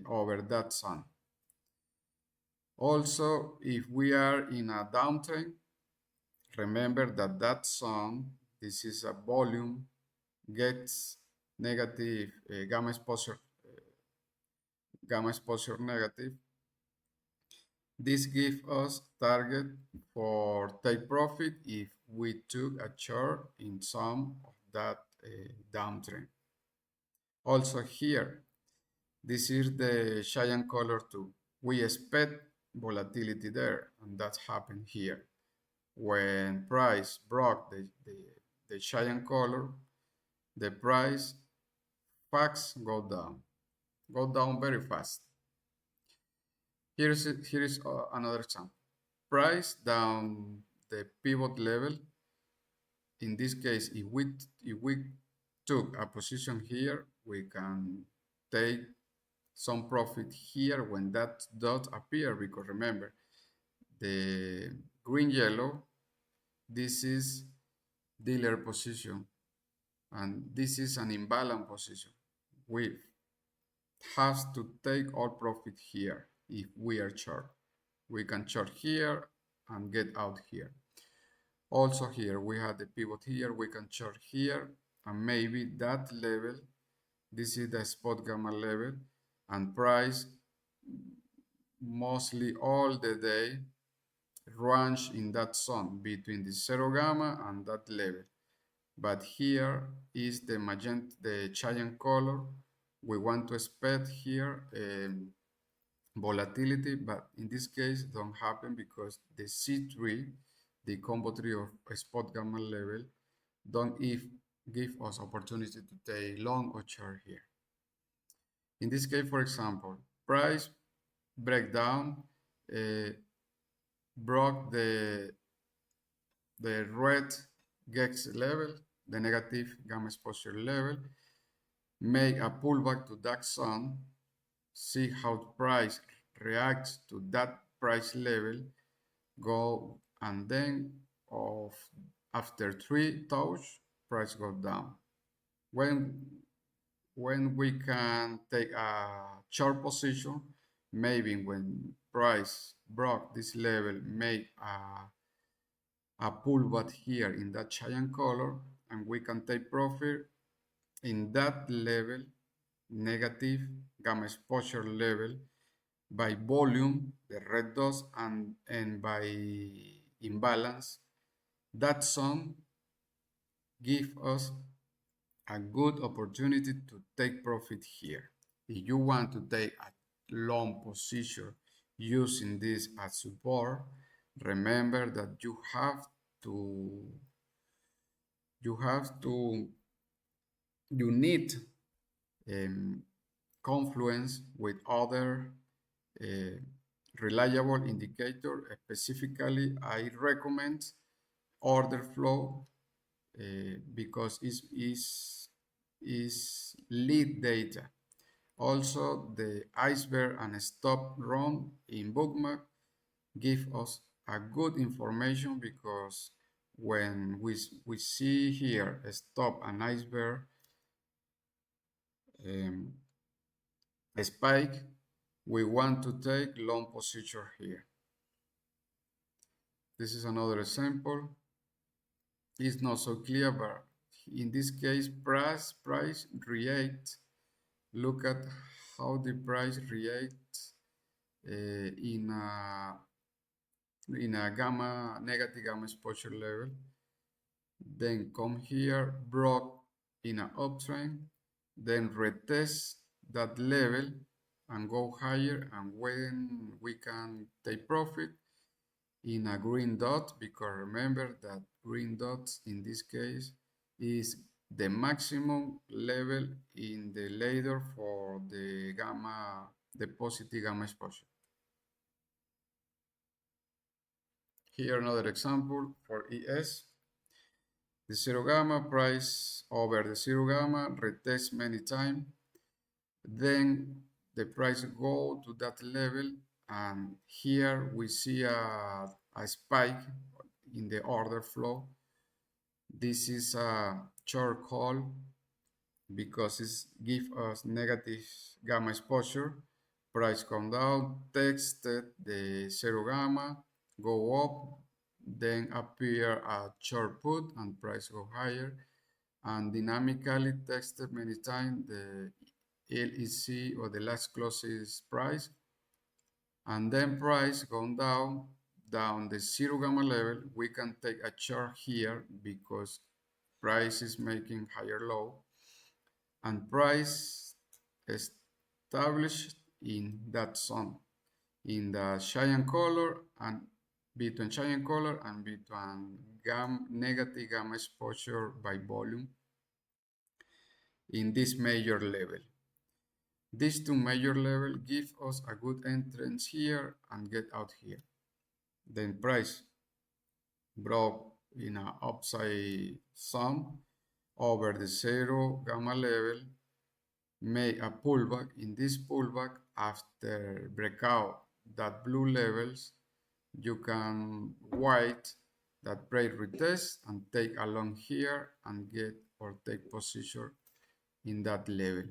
over that zone. Also, if we are in a downtrend, remember that zone, this is a volume, gets negative gamma exposure negative. This gives us target for take profit if we took a short in some of that downtrend. Also here, this is the cyan color too. we expect volatility there, and that's happened here. When price broke the giant color, the price facts go down very fast. Here is another example. Price down the pivot level. In this case, if we took a position here, we can take some profit here when that dot appear, because remember, the green yellow, this is dealer position, and this is an imbalance position. We have to take all profit here if we are short. We can short here and get out here. Also here, we have the pivot here, we can short here, and maybe that level, this is the spot gamma level, and price mostly all the day range in that zone between the zero gamma and that level. But here is the magenta, the giant color. We want to expect here volatility, but in this case don't happen because the C3, the combo tree of spot gamma level, don't give us opportunity to take long or short here. In this case, for example, price breakdown broke the red GEX level, the negative gamma exposure level, make a pullback to that zone, see how price reacts to that price level, go, and then after 3 touch, price go down. When we can take a short position, maybe when price broke this level, make a pullback here in that giant color, and we can take profit in that level, negative gamma exposure level, by volume, the red dots, and by imbalance. That zone give us a good opportunity to take profit here. If you want to take a long position using this as support, remember that you need confluence with other reliable indicator. Specifically, I recommend order flow because is lead data. Also, the iceberg and stop run in bookmap give us a good information, because when we see here a stop and iceberg a spike, we want to take long position here. This is another example. It's not so clear, but in this case, price reacts. Look at how the price reacts in a negative gamma exposure level. Then come here, broke in an uptrend, then retest that level and go higher, and when we can take profit in a green dot, because remember that green dots in this case is the maximum level in the ladder for the positive gamma exposure. Here another example for ES. The zero gamma price over the zero gamma retest many times. Then the price go to that level, and here we see a spike in the order flow. This is a short call because it gives us negative gamma exposure. Price come down, tested the zero gamma, go up, then appear a short put and price go higher, and dynamically tested many times the LEC or the last closest price, and then price gone down the zero gamma level. We can take a chart here because price is making higher low, and price established in that zone. in the cyan color and between cyan color and between negative gamma exposure by volume in this major level. These two major levels give us a good entrance here and get out here. Then price broke in an upside sum over the zero gamma level, made a pullback. In this pullback, after breakout that blue levels, you can wait that price retest and take along here and get or take position in that level.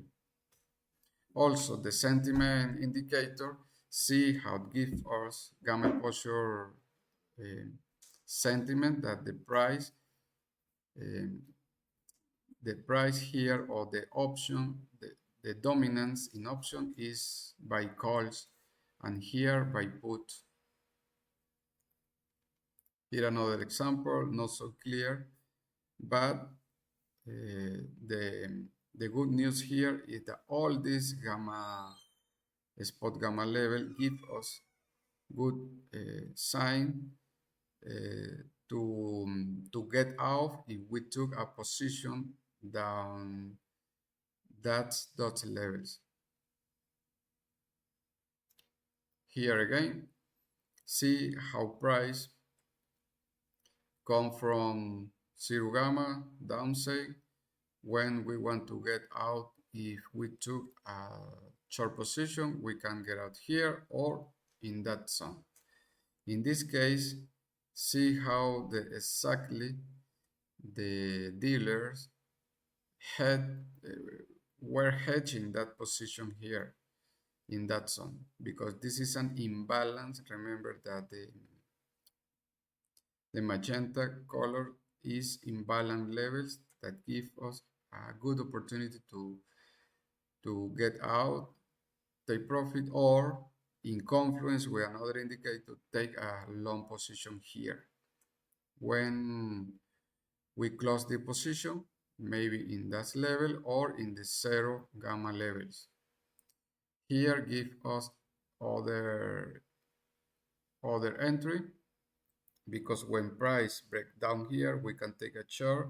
Also, the sentiment indicator, see how it gives us gamma exposure sentiment that um, the price here or the option, the dominance in option is by calls and here by put. Here another example, not so clear, but the good news here is that all this gamma spot gamma level give us good sign to get out if we took a position down those levels. Here again, see how price come from zero gamma downside when we want to get out. If we took a short position, we can get out here or in that zone. In this case, see how exactly the dealers were hedging that position here in that zone, because this is an imbalance. Remember that the magenta color is imbalance levels that give us a good opportunity to get out, take profit, or in confluence with another indicator, take a long position here. When we close the position, maybe in that level or in the zero gamma levels. Here give us other entry, because when price break down here, we can take a chart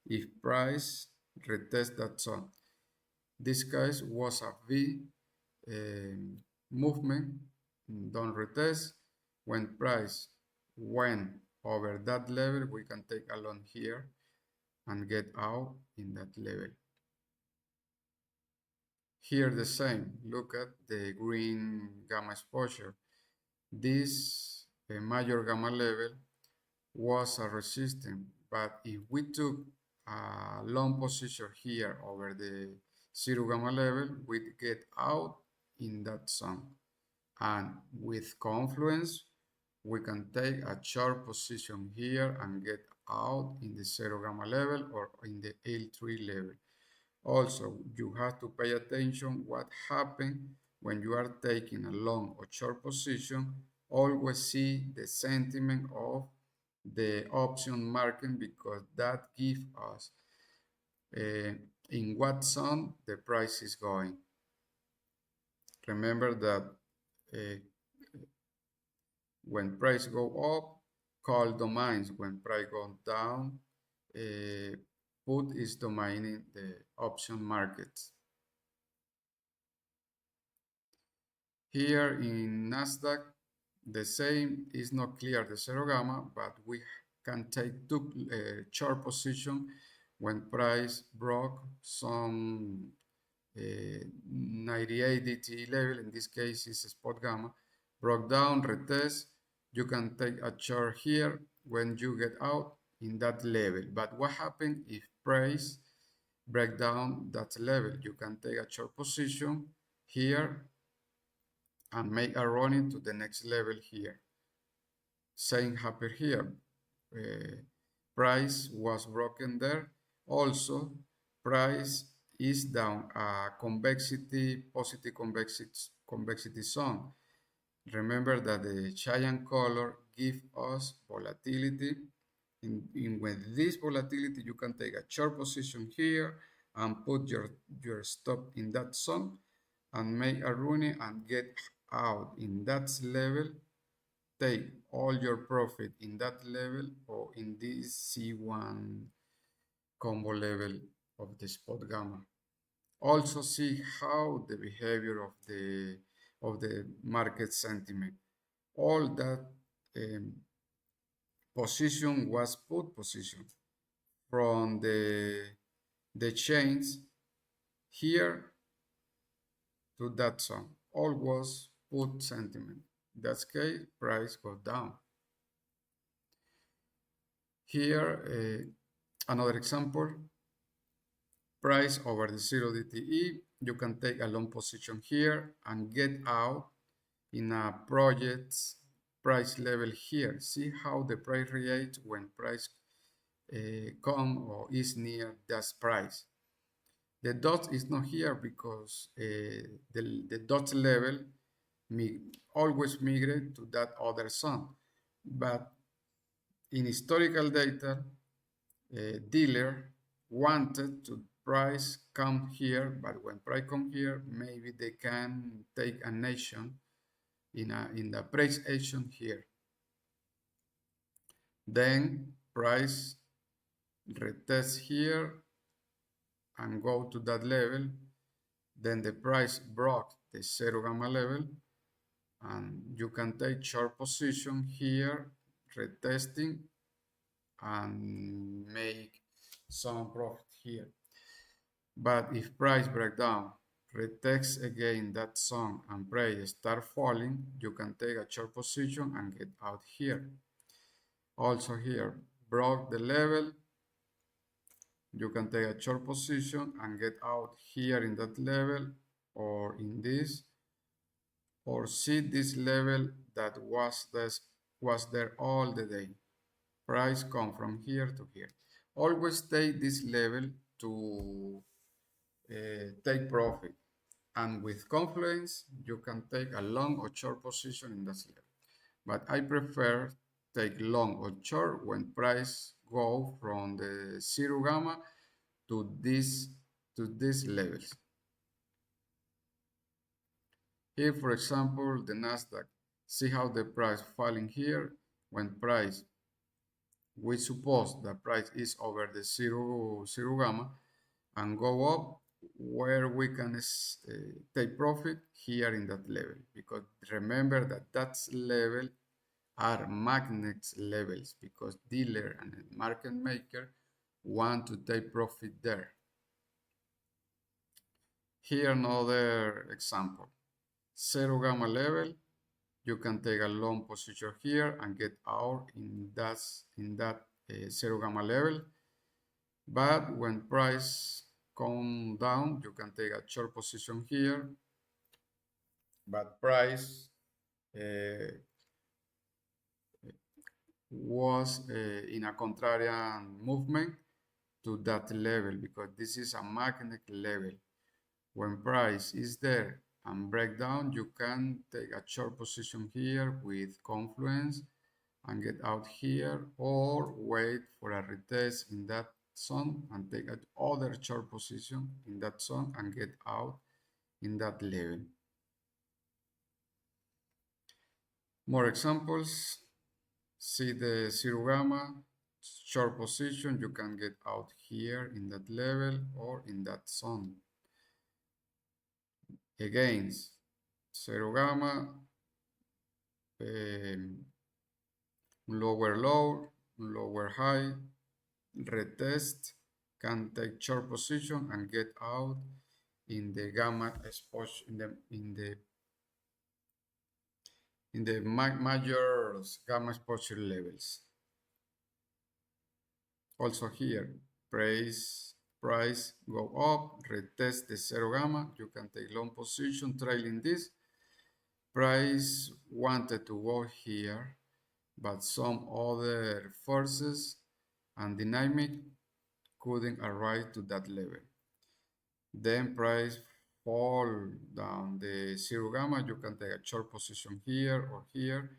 if price retest that zone. This case was a V movement, don't retest. When price went over that level, we can take along here and get out in that level. Here the same, look at the green gamma exposure. This major gamma level was a resistance, but if we took a long position here over the zero gamma level, we get out in that zone. And with confluence, we can take a short position here and get out in the zero gamma level or in the L3 level. Also, you have to pay attention what happens when you are taking a long or short position. Always see the sentiment of the option market, because that gives us in what zone the price is going. Remember that when price go up, call domains. When price goes down, put is domaining the option markets. Here in Nasdaq, the same is not clear the zero gamma, but we can take two short position when price broke some 98 DTE level. In this case is spot gamma, broke down, retest. You can take a chart here when you get out in that level. But what happens if price break down that level? You can take a short position here and make a run to the next level here. Same happened here. Price was broken there. Also, price is down a positive convexity zone. Remember that the cyan color gives us volatility. With this volatility, you can take a short position here and put your stop in that zone and make a running and get out in that level, take all your profit in that level or in this C1 combo level of the spot gamma. Also see how the behavior of the market sentiment. All that um, position was put position from the chains here to that zone. All was put sentiment. In that case, price goes down. Here, another example, price over the 0 DTE. You can take a long position here and get out in a project's price level here. See how the price reacts when price come or is near that price. The dot is not here because the dot level always migrate to that other zone. But in historical data, dealer wanted to price come here, but when price come here, maybe they can take an action in the price action here. Then price retest here and go to that level. Then the price broke the 0 gamma level and you can take short position here, retesting and make some profit here. But if price breakdown retest again that zone and price start falling, you can take a short position and get out here. Also here, broke the level, you can take a short position and get out here in that level or in this, or see this level that was there all the day. Price come from here to here. Always take this level to take profit, and with confluence you can take a long or short position in that level. But I prefer take long or short when price go from the 0 gamma to these levels. Here, for example, the Nasdaq. See how the price falling here when price, we suppose the price is over the 0 gamma and go up, where we can take profit here in that level, because remember that level are magnet levels because dealer and market maker want to take profit there. Here another example, 0 gamma level, you can take a long position here and get out in that 0 gamma level. But when price come down, you can take a short position here. But price was in a contrarian movement to that level because this is a magnet level. When price is there and break down, you can take a short position here with confluence and get out here, or wait for a retest in that zone and take another short position in that zone and get out in that level. More examples. See the 0 gamma short position, you can get out here in that level or in that zone. Again, 0 gamma, lower low, lower high, retest, can take short position and get out in the gamma exposure in the major gamma exposure levels. Also here, price go up, retest the 0 gamma, you can take long position trailing this. Price wanted to go here, but some other forces and dynamic couldn't arrive to that level. Then price fall down the 0 gamma, you can take a short position here or here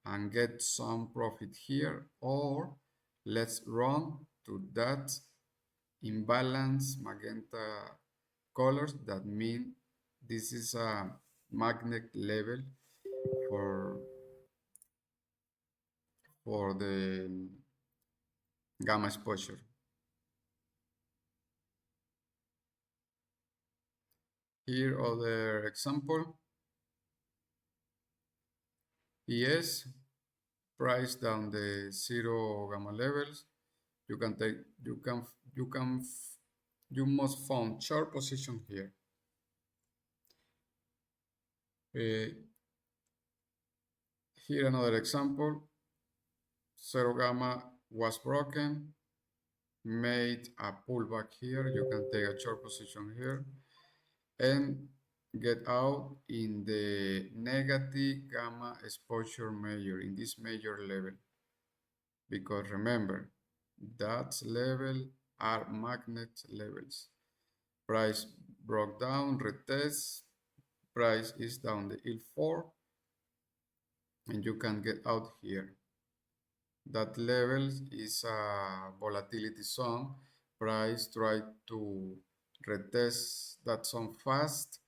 and get some profit here, or let's run to that imbalance magenta colors. That mean this is a magnet level for the gamma exposure. Here other example. ES price down the zero gamma levels. You can take you can you must find short position here. Uh, Here another example. Zero gamma was broken, made a pullback here. You can take a short position here and get out in the negative gamma exposure major, in this major level. Because remember, that level are magnet levels. Price broke down, retest, price is down the L4, and you can get out here. That level is a volatility zone. Price try to retest that zone fast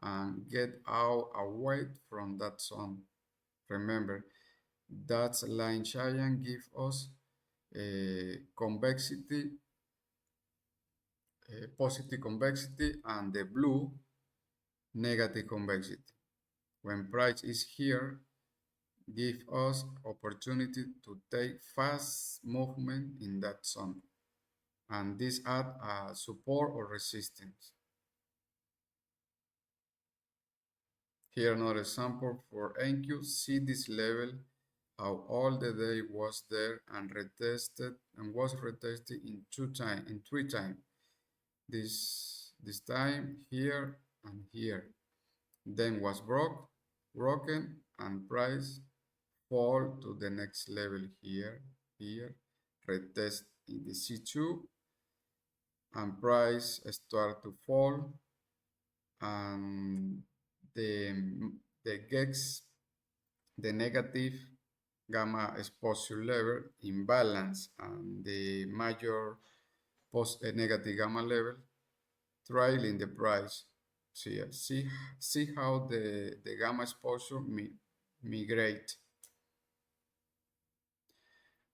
and get out away from that zone. Remember, that line giant give us a convexity, a positive convexity, and the blue negative convexity. When price is here, give us opportunity to take fast movement in that zone, and this add a support or resistance. Here another example for NQ. See this level, how all the day was there and retested and was retested in three times. This time here and here. Then was broken, and price fall to the next level here, retest in the C2, and price start to fall, and the GEX, the negative gamma exposure level imbalance, and the major negative gamma level trailing the price. See how the gamma exposure migrate.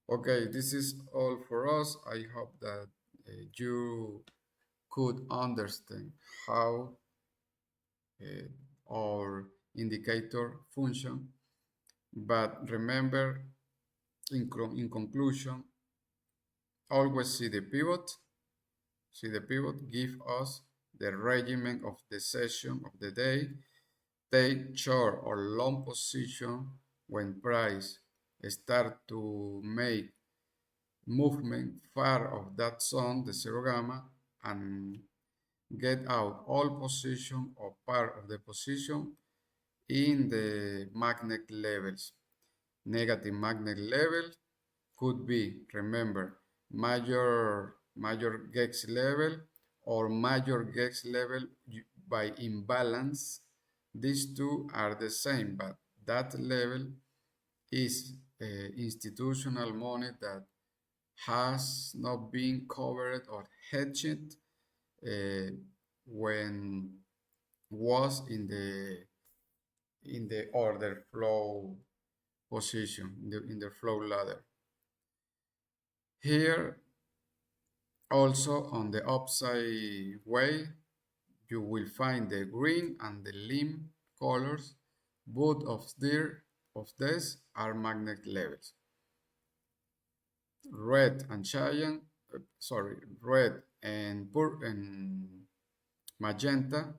Okay, this is all for us. I hope that you could understand how our indicator function. But remember, in conclusion, always see the pivot. See the pivot, give us the regimen of the session of the day. Take short or long position when price start to make movement far of that zone, the zero gamma, and get out all position or part of the position in the magnet levels. Negative magnet level could be, remember, major GEX level or major GEX level by imbalance. These two are the same, but that level is institutional money that has not been covered or hedged when was in the order flow position, in the flow ladder. Here also on the upside way, you will find the green and the limb colors. Both of these are magnet levels. Red and cyan, red and purple and magenta,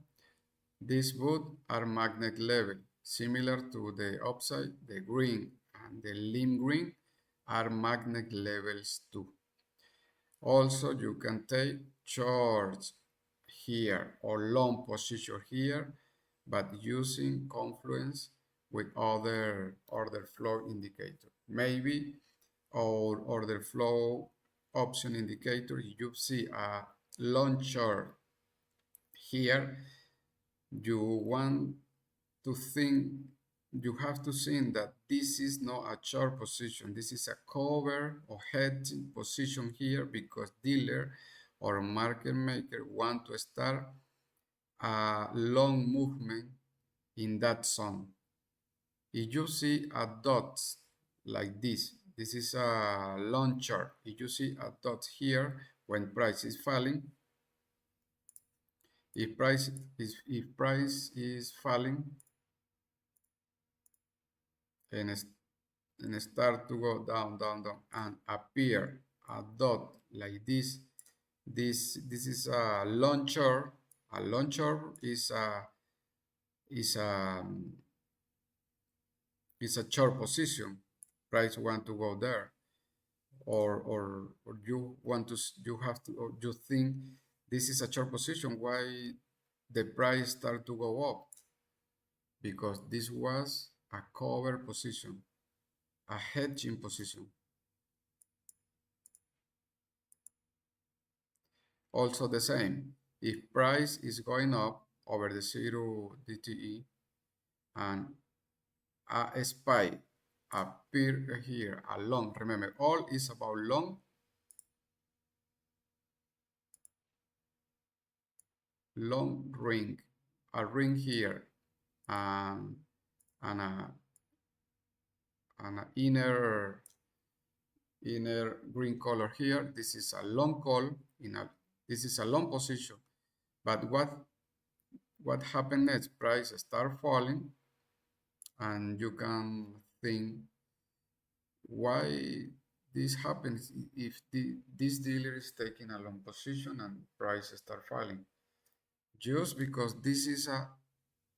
these both are magnet level. Similar to the upside, the green and the limb green are magnet levels too. Also, you can take short here or long position here, but using confluence with other order flow indicator. Maybe our order flow option indicator, you see a long chart here, you want to think, you have to think that this is not a short position, this is a cover or hedging position here, because dealer or market maker want to start a long movement in that zone. If you see a dot like this is a long chart. If you see a dot here when price is falling, if price is falling and start to go down, down, down, and appear a dot like this is a launcher. A launcher is a is a short position. Price want to go there, or you want to you have to, or you think this is a short position. Why the price start to go up? Because this was a cover position, a hedging position. Also the same, if price is going up over the 0 DTE and a spike appear here, a long, remember all is about long ring, a ring here, and and a and a inner green color here. This is a long call this is a long position. But what happened next? Price start falling, and you can think why this happens if this dealer is taking a long position and price start falling. Just because this is a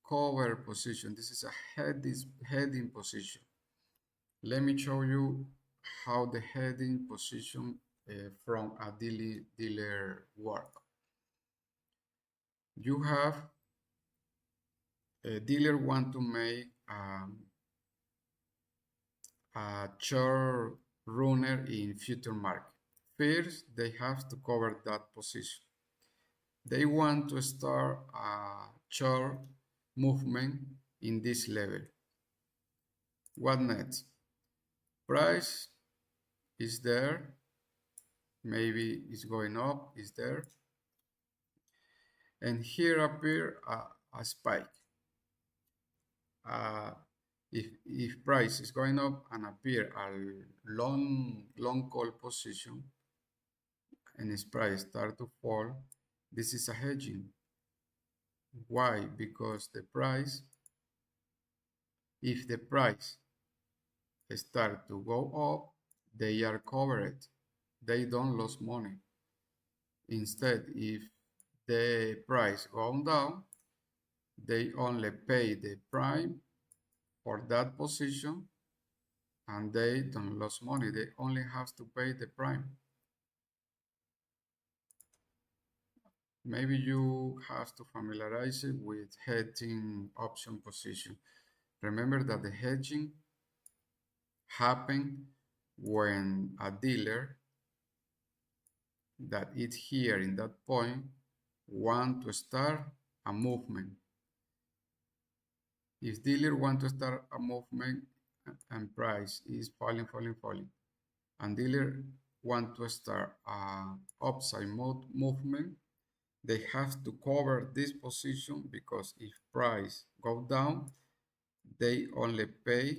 cover position, this is a heading position. Let me show you how the heading position from a dealer work. You have a dealer want to make a short runner in future market. First, they have to cover that position. They want to start a short movement in this level. What next? Price is there, maybe it's going up, is there, and here appear a spike. If price is going up and appear a long call position and its price start to fall, this is a hedging. Why? Because the price, if the price start to go up, they are covered, they don't lose money. Instead, if the price goes down, they only pay the prime for that position and they don't lose money. They only have to pay the prime. Maybe you have to familiarize it with hedging option position. Remember that the hedging happen when a dealer that is here in that point want to start a movement. If dealer want to start a movement and price is falling, and dealer want to start a upside movement, they have to cover this position, because if price go down, they only pay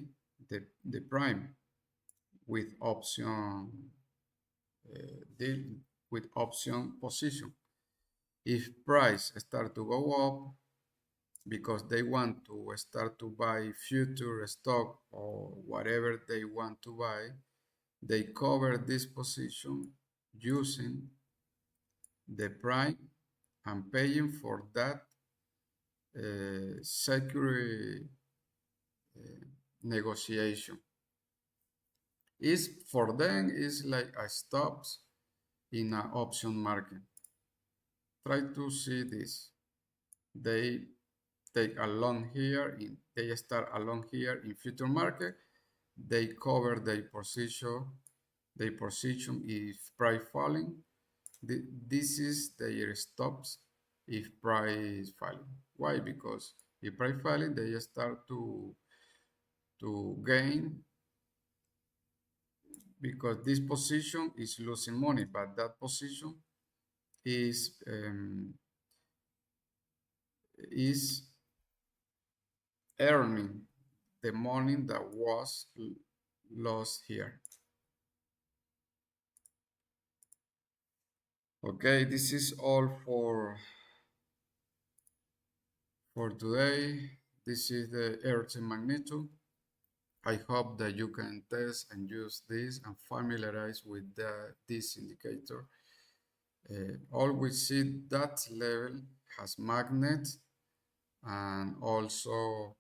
the prime with option deal with option position. If price start to go up, because they want to start to buy future stock or whatever they want to buy, they cover this position using the prime and paying for that security negotiation. Is for them is like a stops in an option market. Try to see this. They take along here they start along here in future market. They cover their position if price falling. This is their stops if price falling. Why? Because if price falling, they start to gain, because this position is losing money, but that position is earning the money that was lost here. Okay, this is all for today. This is the Earth magnitude. I hope that you can test and use this and familiarize with this indicator. Always see that level has magnet, and also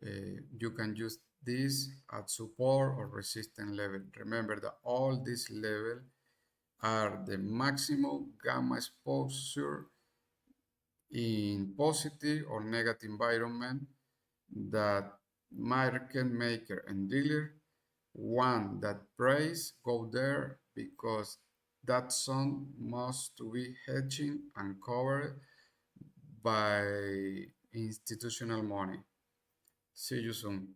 you can use this at support or resistance level. Remember that all these levels are the maximum gamma exposure in positive or negative environment that market maker and dealer want that price go there because that zone must to be hedging and covered by institutional money. See you soon.